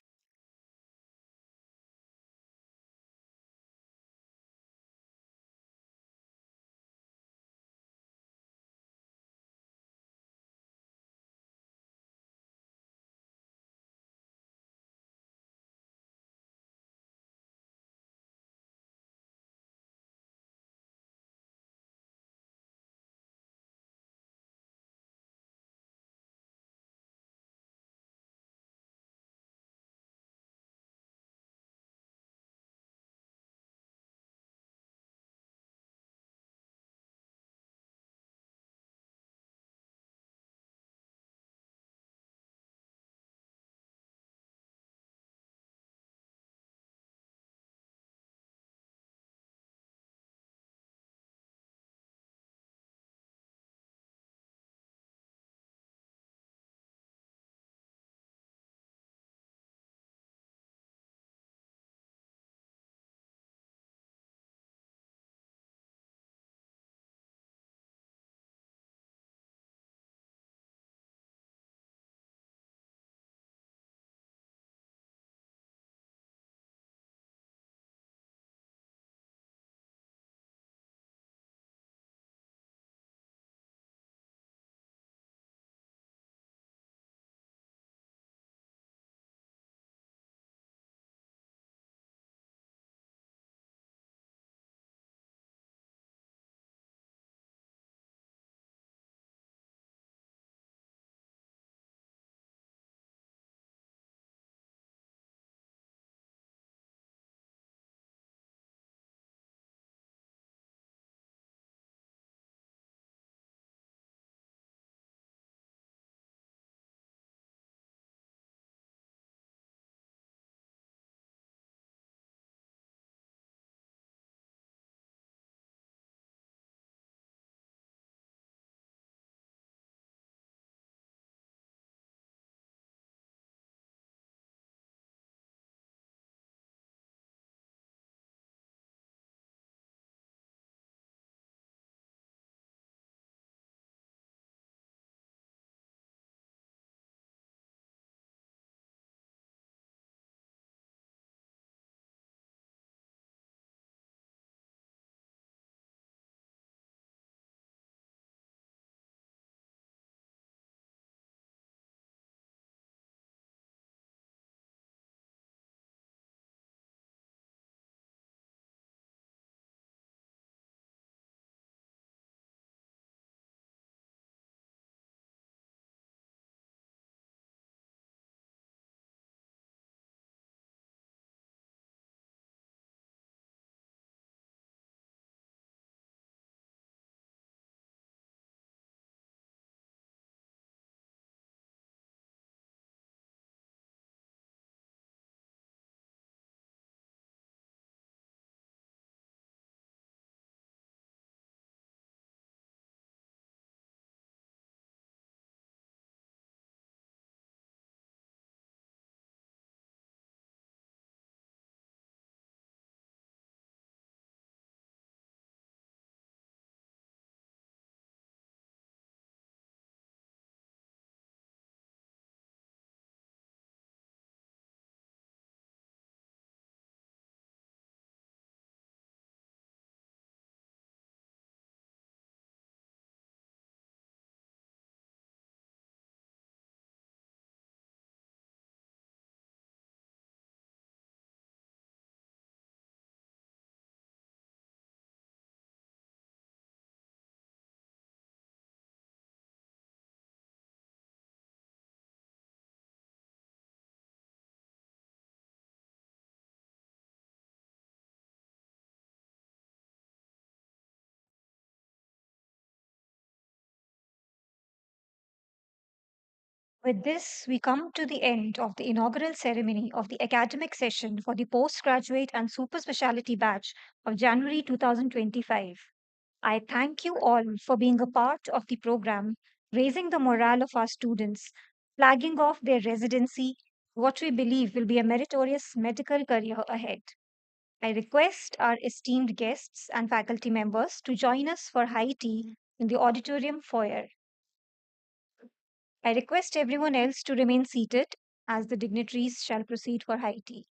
With this, we come to the end of the inaugural ceremony of the academic session for the postgraduate and super specialty batch of January 2025. I thank you all for being a part of the program, raising the morale of our students, flagging off their residency, what we believe will be a meritorious medical career ahead. I request our esteemed guests and faculty members to join us for high tea in the auditorium foyer. I request everyone else to remain seated as the dignitaries shall proceed for high tea.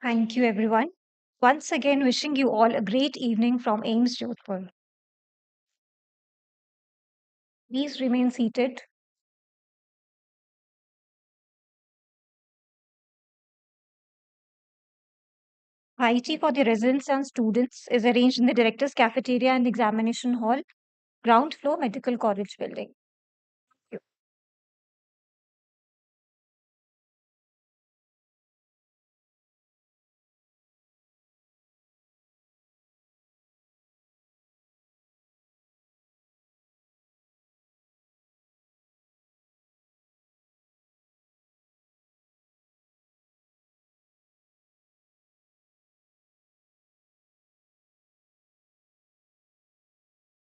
Thank you, everyone. Once again, wishing you all a great evening from AIIMS Jodhpur. Please remain seated. High tea for the residents and students is arranged in the Director's Cafeteria and Examination Hall, ground floor Medical College building.